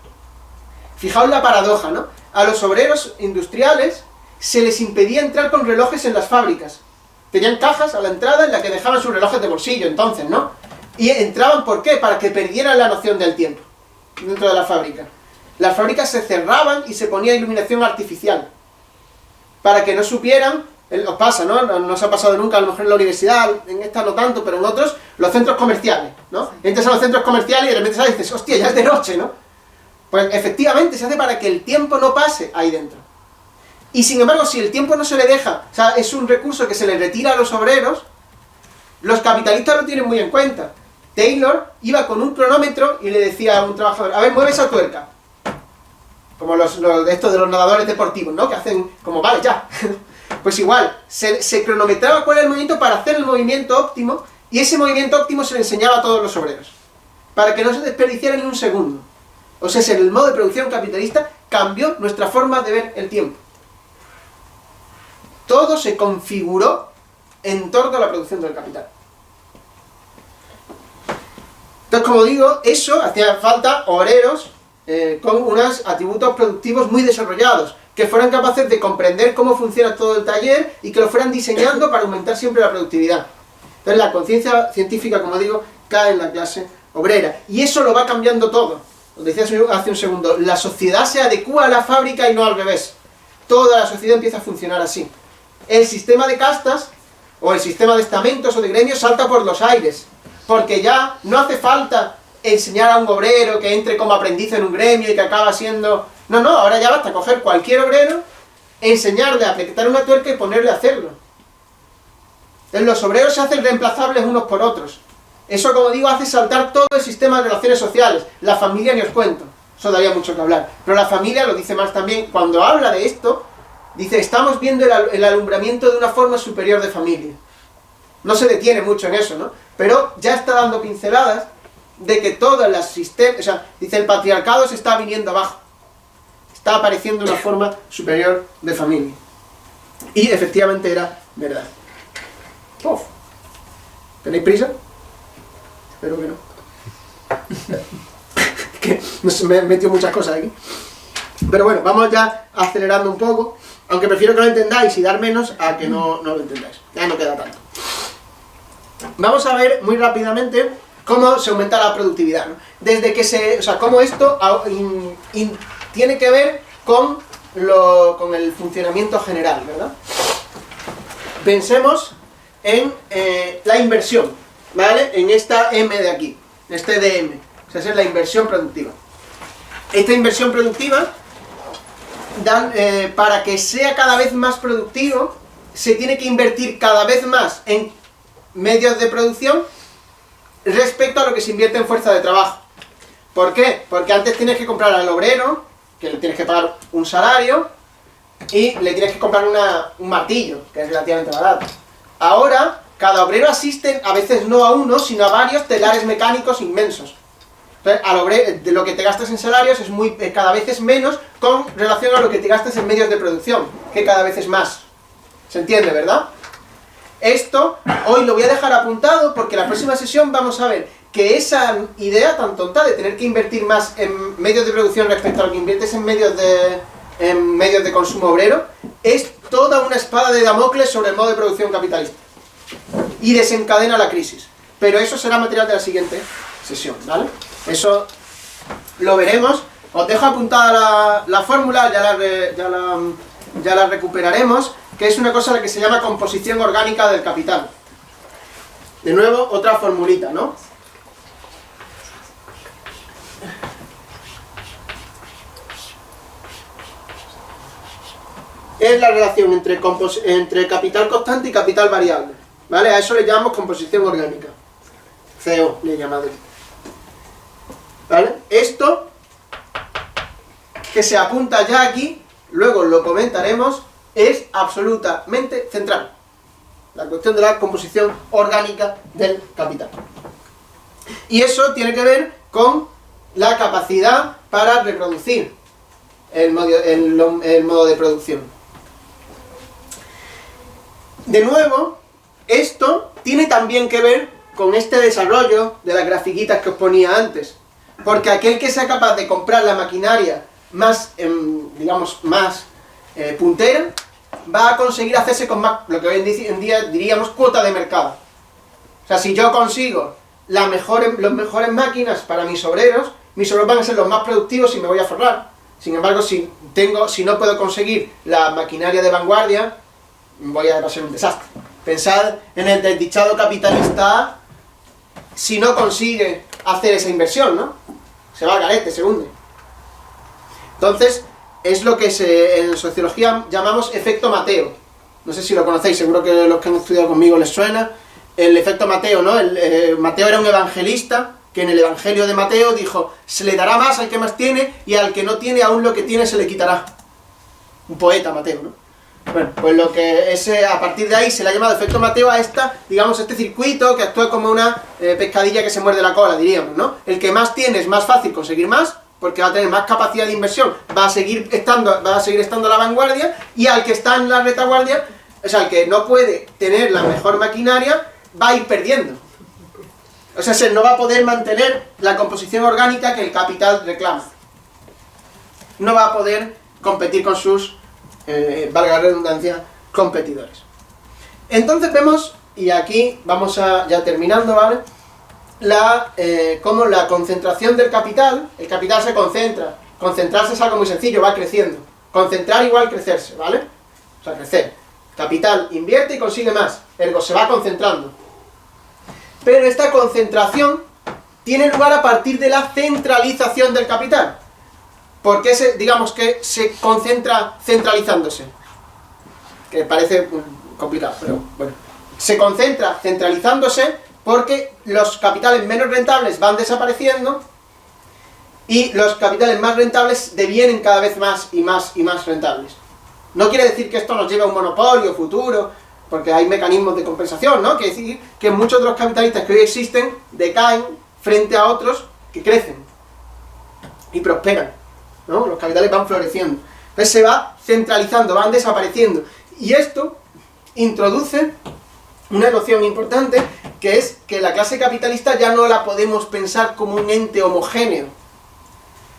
Fijaos la paradoja, ¿no? A los obreros industriales se les impedía entrar con relojes en las fábricas. Tenían cajas a la entrada en las que dejaban sus relojes de bolsillo, entonces, ¿no? Y entraban, ¿por qué? Para que perdieran la noción del tiempo dentro de la fábrica. Las fábricas se cerraban y se ponía iluminación artificial, para que no supieran, os pasa, ¿no? No os ha pasado nunca, a lo mejor en la universidad, en esta no tanto, pero en otros, los centros comerciales, ¿no? Entras a los centros comerciales y de repente sales y dices, hostia, ya es de noche, ¿no? Pues efectivamente se hace para que el tiempo no pase ahí dentro. Y sin embargo, si el tiempo no se le deja, o sea, es un recurso que se le retira a los obreros, los capitalistas lo tienen muy en cuenta. Taylor iba con un cronómetro y le decía a un trabajador, a ver, mueve esa tuerca. Como los de estos de los nadadores deportivos, ¿no? Que hacen como, vale, ya. Pues igual, se cronometraba cuál era el movimiento para hacer el movimiento óptimo, y ese movimiento óptimo se le enseñaba a todos los obreros, para que no se desperdiciara ni un segundo. O sea, el modo de producción capitalista cambió nuestra forma de ver el tiempo. Todo se configuró en torno a la producción del capital. Entonces, como digo, eso hacía falta obreros con unos atributos productivos muy desarrollados, que fueran capaces de comprender cómo funciona todo el taller y que lo fueran diseñando para aumentar siempre la productividad. Entonces la conciencia científica, como digo, cae en la clase obrera. Y eso lo va cambiando todo. Os decía hace un segundo, la sociedad se adecúa a la fábrica y no al revés. Toda la sociedad empieza a funcionar así. El sistema de castas, o el sistema de estamentos o de gremios salta por los aires, porque ya no hace falta enseñar a un obrero que entre como aprendiz en un gremio y que acaba siendo... No, ahora ya basta coger cualquier obrero, enseñarle a apretar una tuerca y ponerle a hacerlo. Entonces los obreros se hacen reemplazables unos por otros. Eso, como digo, hace saltar todo el sistema de relaciones sociales. La familia ni os cuento, eso daría mucho que hablar. Pero la familia, lo dice Marx también, cuando habla de esto, dice, estamos viendo el alumbramiento de una forma superior de familia. No se detiene mucho en eso, ¿no? Pero ya está dando pinceladas de que todas las sistemas, o sea, dice, el patriarcado se está viniendo abajo. Está apareciendo una forma superior de familia. Y efectivamente era verdad. Uf. ¿Tenéis prisa? Espero que no. Que me he metido muchas cosas aquí. Pero bueno, vamos ya acelerando un poco. Aunque prefiero que lo entendáis y dar menos a que no lo entendáis. Ya no queda tanto. Vamos a ver muy rápidamente cómo se aumenta la productividad, ¿no? Desde que o sea, cómo esto tiene que ver con el funcionamiento general, ¿verdad? Pensemos en la inversión, ¿vale? En esta M de aquí, este DM, o sea, esa es la inversión productiva. Esta inversión productiva, para que sea cada vez más productivo, se tiene que invertir cada vez más en medios de producción respecto a lo que se invierte en fuerza de trabajo. ¿Por qué? Porque antes tienes que comprar al obrero, que le tienes que pagar un salario, y le tienes que comprar un martillo, que es relativamente barato. Ahora, cada obrero asiste, a veces no a uno, sino a varios telares mecánicos inmensos. Entonces, de lo que te gastas en salarios cada vez es menos con relación a lo que te gastas en medios de producción, que cada vez es más. ¿Se entiende, verdad? Esto hoy lo voy a dejar apuntado porque en la próxima sesión vamos a ver que esa idea tan tonta de tener que invertir más en medios de producción respecto a lo que inviertes en medios de consumo obrero es toda una espada de Damocles sobre el modo de producción capitalista y desencadena la crisis. Pero eso será material de la siguiente sesión, ¿vale? Eso lo veremos. Os dejo apuntada la fórmula, ya la recuperaremos, que es una cosa a la que se llama composición orgánica del capital. De nuevo, otra formulita, ¿no? Es la relación entre capital constante y capital variable, ¿vale? A eso le llamamos composición orgánica. CO le he llamado. ¿Vale? Esto, que se apunta ya aquí, luego lo comentaremos, es absolutamente central. La cuestión de la composición orgánica del capital. Y eso tiene que ver con la capacidad para reproducir el modo de producción. De nuevo, esto tiene también que ver con este desarrollo de las grafiquitas que os ponía antes. Porque aquel que sea capaz de comprar la maquinaria más, digamos, más puntera, va a conseguir hacerse con más, lo que hoy en día diríamos cuota de mercado. O sea, si yo consigo las mejores máquinas para mis obreros van a ser los más productivos y me voy a forrar. Sin embargo, si no puedo conseguir la maquinaria de vanguardia, va a ser un desastre. Pensad en el desdichado capitalista, si no consigue hacer esa inversión, ¿no? Se va al garete, se hunde. Entonces, es lo que en sociología llamamos efecto Mateo. No sé si lo conocéis, seguro que los que han estudiado conmigo les suena. El efecto Mateo, ¿no? Mateo era un evangelista que en el evangelio de Mateo dijo: se le dará más al que más tiene y al que no tiene aún lo que tiene se le quitará. Un poeta, Mateo, ¿no? Bueno, pues a partir de ahí se le ha llamado efecto Mateo a este circuito que actúa como una pescadilla que se muerde la cola, diríamos, ¿no? El que más tiene es más fácil conseguir más, porque va a tener más capacidad de inversión, va a seguir estando a la vanguardia, y al que está en la retaguardia, o sea, el que no puede tener la mejor maquinaria, va a ir perdiendo. O sea, no va a poder mantener la composición orgánica que el capital reclama. No va a poder competir con sus, valga la redundancia, competidores. Entonces vemos, y aquí vamos ya terminando, ¿vale? Cómo la concentración del capital, el capital se concentra. Concentrarse es algo muy sencillo, va creciendo. Concentrar igual crecerse, ¿vale? O sea, crecer. Capital invierte y consigue más, ergo se va concentrando. Pero esta concentración tiene lugar a partir de la centralización del capital. ¿Por qué digamos que se concentra centralizándose? Que parece complicado, pero bueno. Se concentra centralizándose porque los capitales menos rentables van desapareciendo y los capitales más rentables devienen cada vez más y más y más rentables. No quiere decir que esto nos lleve a un monopolio futuro, porque hay mecanismos de compensación, ¿no? Quiere decir que muchos de los capitalistas que hoy existen decaen frente a otros que crecen y prosperan, ¿no? Los capitales van floreciendo. Entonces se va centralizando, van desapareciendo. Y esto introduce una noción importante, que es que la clase capitalista ya no la podemos pensar como un ente homogéneo,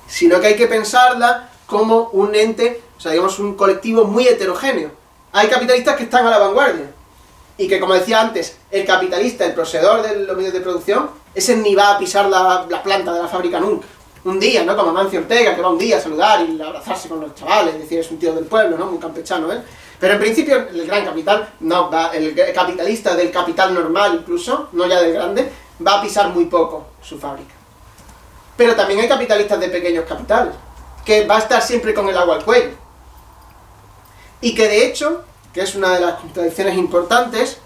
sino que hay que pensarla como un ente, o sea, digamos un colectivo muy heterogéneo. Hay capitalistas que están a la vanguardia, y que, como decía antes, el capitalista, el poseedor de los medios de producción, ese ni va a pisar la planta de la fábrica nunca. Un día, ¿no? Como Amancio Ortega, que va un día a saludar y a abrazarse con los chavales, es decir, es un tío del pueblo, ¿no? Muy campechano, ¿eh? Pero en principio el gran capital no va, el capitalista del capital normal incluso, no ya del grande, va a pisar muy poco su fábrica. Pero también hay capitalistas de pequeños capitales, que va a estar siempre con el agua al cuello. Y que de hecho, que es una de las contradicciones importantes,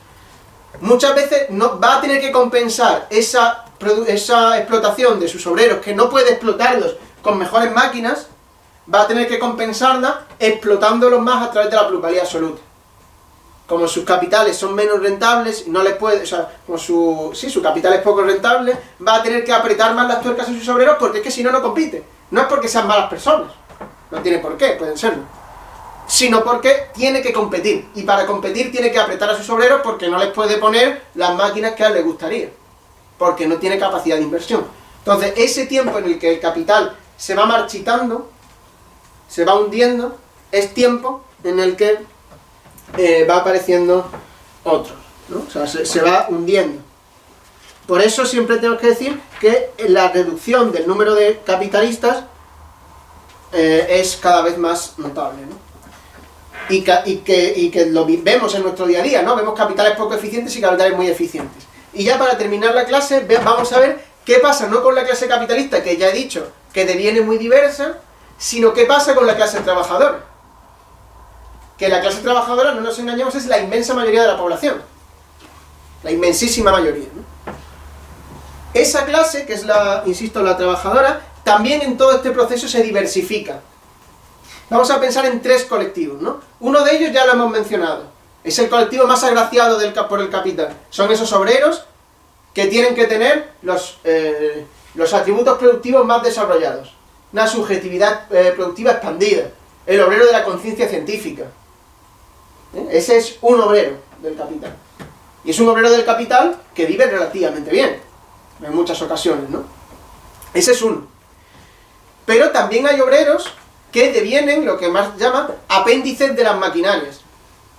muchas veces no, va a tener que compensar esa explotación de sus obreros, que no puede explotarlos con mejores máquinas, va a tener que compensarla explotándolos más a través de la plusvalía absoluta. Como sus capitales son menos rentables, no les puede, o sea, como su capital es poco rentable, va a tener que apretar más las tuercas a sus obreros porque es que si no, no compite. No es porque sean malas personas, no tiene por qué, pueden serlo, sino porque tiene que competir, y para competir tiene que apretar a sus obreros porque no les puede poner las máquinas que a él le gustaría, porque no tiene capacidad de inversión. Entonces, ese tiempo en el que el capital se va marchitando, se va hundiendo, es tiempo en el que va apareciendo otro, ¿no? O sea, se va hundiendo. Por eso siempre tengo que decir que la reducción del número de capitalistas es cada vez más notable, ¿no? Y que lo vemos en nuestro día a día, ¿no? Vemos capitales poco eficientes y capitales muy eficientes. Y ya para terminar la clase, vamos a ver qué pasa no con la clase capitalista, que ya he dicho que deviene muy diversa, sino qué pasa con la clase trabajadora. Que la clase trabajadora, no nos engañemos, es la inmensa mayoría de la población. La inmensísima mayoría, ¿no? Esa clase, que es la, insisto, la trabajadora, también en todo este proceso se diversifica. Vamos a pensar en tres colectivos, ¿no? Uno de ellos ya lo hemos mencionado. Es el colectivo más agraciado por el capital. Son esos obreros que tienen que tener los atributos productivos más desarrollados. Una subjetividad productiva expandida. El obrero de la conciencia científica. Ese es un obrero del capital. Y es un obrero del capital que vive relativamente bien, en muchas ocasiones, ¿no? Ese es uno. Pero también hay obreros que devienen lo que más llama apéndices de las maquinarias,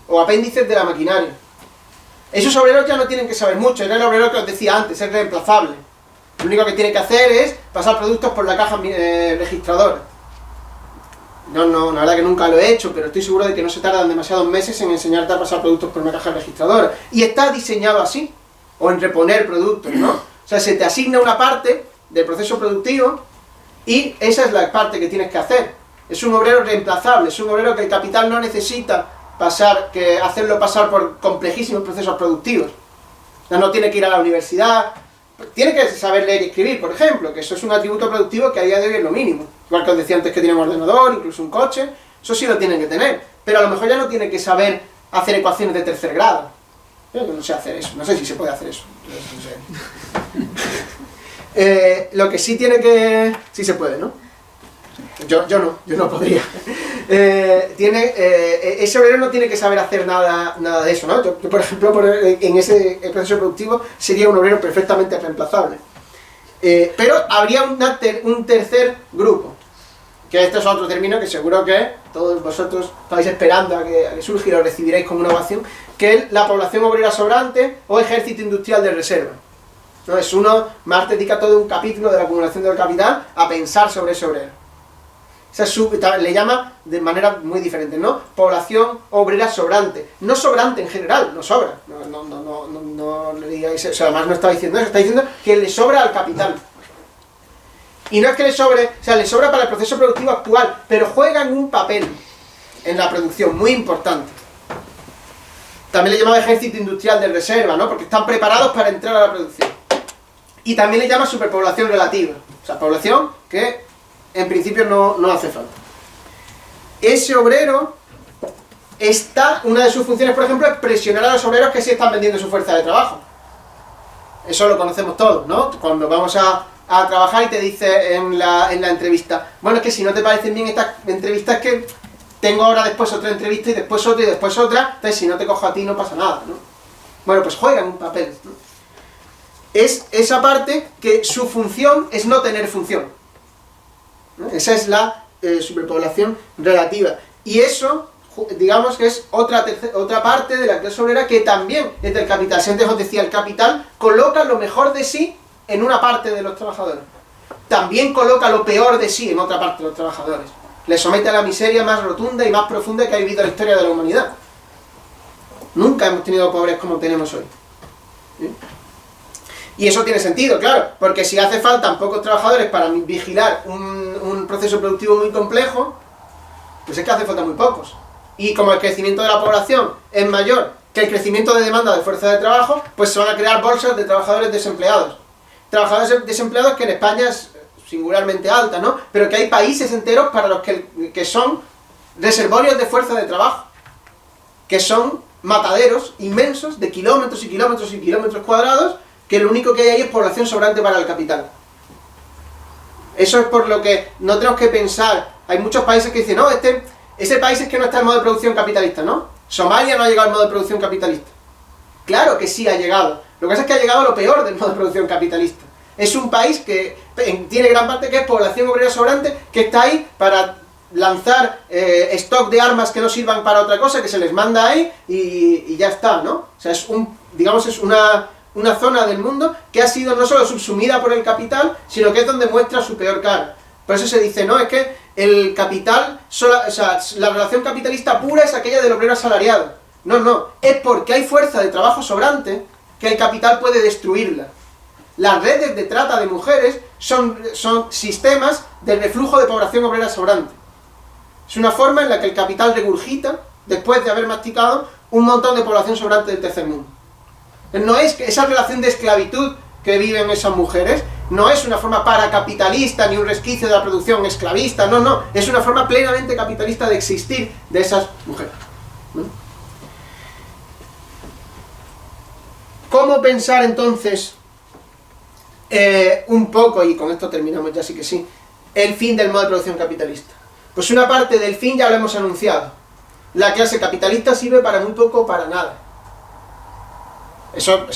o apéndices de la maquinaria. Esos obreros ya no tienen que saber mucho, era el obrero que os decía antes, es reemplazable. Lo único que tiene que hacer es pasar productos por la caja registradora. No, la verdad que nunca lo he hecho, pero estoy seguro de que no se tardan demasiados meses en enseñarte a pasar productos por una caja registradora. Y está diseñado así, o en reponer productos, ¿no? O sea, se te asigna una parte del proceso productivo y esa es la parte que tienes que hacer. Es un obrero reemplazable, es un obrero que el capital no necesita hacerlo pasar por complejísimos procesos productivos. No tiene que ir a la universidad, tiene que saber leer y escribir, por ejemplo, que eso es un atributo productivo que a día de hoy es lo mínimo. Igual que os decía antes que tienen un ordenador, incluso un coche, eso sí lo tienen que tener. Pero a lo mejor ya no tiene que saber hacer ecuaciones de tercer grado. Yo no sé hacer eso, no sé si se puede hacer eso. No sé. Lo que sí tiene que... sí se puede, ¿no? Yo no podría. Ese obrero no tiene que saber hacer nada de eso, ¿no? Yo, por ejemplo, en ese proceso productivo sería un obrero perfectamente reemplazable. Pero habría un tercer grupo, que este es otro término que seguro que todos vosotros estáis esperando a que surja y lo recibiréis como una ovación, que es la población obrera sobrante o ejército industrial de reserva. ¿No? Es uno, Marx dedica todo un capítulo de la acumulación del capital a pensar sobre ese obrero. Le llama de manera muy diferente, ¿no? Población obrera sobrante. No sobrante en general, no sobra. No le digáis eso. O sea, además no está diciendo eso, está diciendo que le sobra al capital. Y no es que le sobre, o sea, le sobra para el proceso productivo actual, pero juegan un papel en la producción muy importante. También le llama ejército industrial de reserva, ¿no? Porque están preparados para entrar a la producción. Y también le llama superpoblación relativa. O sea, población que en principio no hace falta. Ese obrero una de sus funciones, por ejemplo, es presionar a los obreros que sí están vendiendo su fuerza de trabajo. Eso lo conocemos todos, ¿no? Cuando vamos a trabajar y te dice en la entrevista, bueno, es que si no te parecen bien estas entrevistas, es que tengo ahora después otra entrevista y después otra y después otra, entonces si no te cojo a ti no pasa nada, ¿no? Bueno, pues juegan un papel, ¿no? Es esa parte que su función es no tener función. Esa es la superpoblación relativa. Y eso, digamos que es otra parte de la clase obrera que también es del capital. Si antes os decía, el capital coloca lo mejor de sí en una parte de los trabajadores. También coloca lo peor de sí en otra parte de los trabajadores. Les somete a la miseria más rotunda y más profunda que ha vivido la historia de la humanidad. Nunca hemos tenido pobres como tenemos hoy. ¿Sí? Y eso tiene sentido, claro, porque si hace falta pocos trabajadores para vigilar un proceso productivo muy complejo, pues es que hace falta muy pocos. Y como el crecimiento de la población es mayor que el crecimiento de demanda de fuerza de trabajo, pues se van a crear bolsas de trabajadores desempleados. Trabajadores desempleados que en España es singularmente alta, ¿no? Pero que hay países enteros para los que son reservorios de fuerza de trabajo, que son mataderos inmensos de kilómetros y kilómetros y kilómetros cuadrados, que lo único que hay ahí es población sobrante para el capital. Eso es por lo que no tenemos que pensar. Hay muchos países que dicen, no, ese país es que no está en modo de producción capitalista, ¿no? Somalia no ha llegado al modo de producción capitalista. Claro que sí ha llegado. Lo que pasa es que ha llegado a lo peor del modo de producción capitalista. Es un país que tiene gran parte que es población obrera sobrante, que está ahí para lanzar stock de armas que no sirvan para otra cosa, que se les manda ahí y ya está, ¿no? O sea, es una zona del mundo que ha sido no solo subsumida por el capital, sino que es donde muestra su peor cara. Por eso se dice, no, es que el capital, o sea, la relación capitalista pura es aquella del obrero asalariado. No, es porque hay fuerza de trabajo sobrante que el capital puede destruirla. Las redes de trata de mujeres son sistemas de reflujo de población obrera sobrante. Es una forma en la que el capital regurgita, después de haber masticado, un montón de población sobrante del tercer mundo. No es que esa relación de esclavitud que viven esas mujeres, no es una forma paracapitalista ni un resquicio de la producción esclavista, no, es una forma plenamente capitalista de existir de esas mujeres. ¿No? ¿Cómo pensar entonces un poco, y con esto terminamos ya sí que sí, el fin del modo de producción capitalista? Pues una parte del fin ya lo hemos anunciado. La clase capitalista sirve para muy poco o para nada. Eso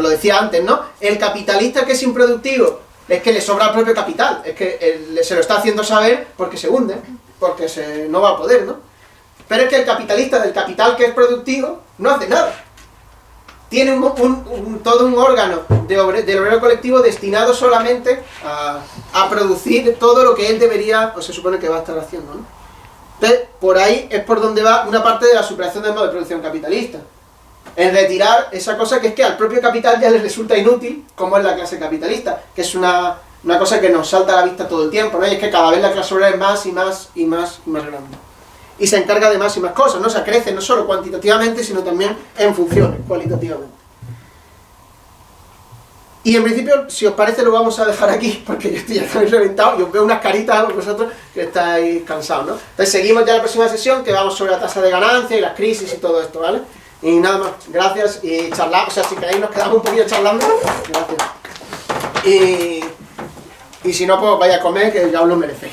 lo decía antes, ¿no? El capitalista que es improductivo es que le sobra el propio capital, es que se lo está haciendo saber porque se hunde, porque no va a poder, ¿no? Pero es que el capitalista del capital que es productivo no hace nada. Tiene todo un órgano del obrero colectivo destinado solamente a producir todo lo que él debería, o se supone que va a estar haciendo, ¿no? Entonces, por ahí es por donde va una parte de la superación del modo de producción capitalista. En retirar esa cosa que es que al propio capital ya le resulta inútil, como es la clase capitalista, que es una cosa que nos salta a la vista todo el tiempo, ¿no? Y es que cada vez la clase obrera es más y más y más y más grande. Y se encarga de más y más cosas, ¿no? O sea, crece no solo cuantitativamente, sino también en funciones, cualitativamente. Y en principio, si os parece, lo vamos a dejar aquí, porque yo estoy ya también reventado y os veo unas caritas a vosotros que estáis cansados, ¿no? Entonces seguimos ya la próxima sesión, que vamos sobre la tasa de ganancia y las crisis y todo esto, ¿vale? Y nada más, gracias y charlamos, o sea, si queréis nos quedamos un poquito charlando, gracias. Y si no, pues vaya a comer, que ya os lo merecéis.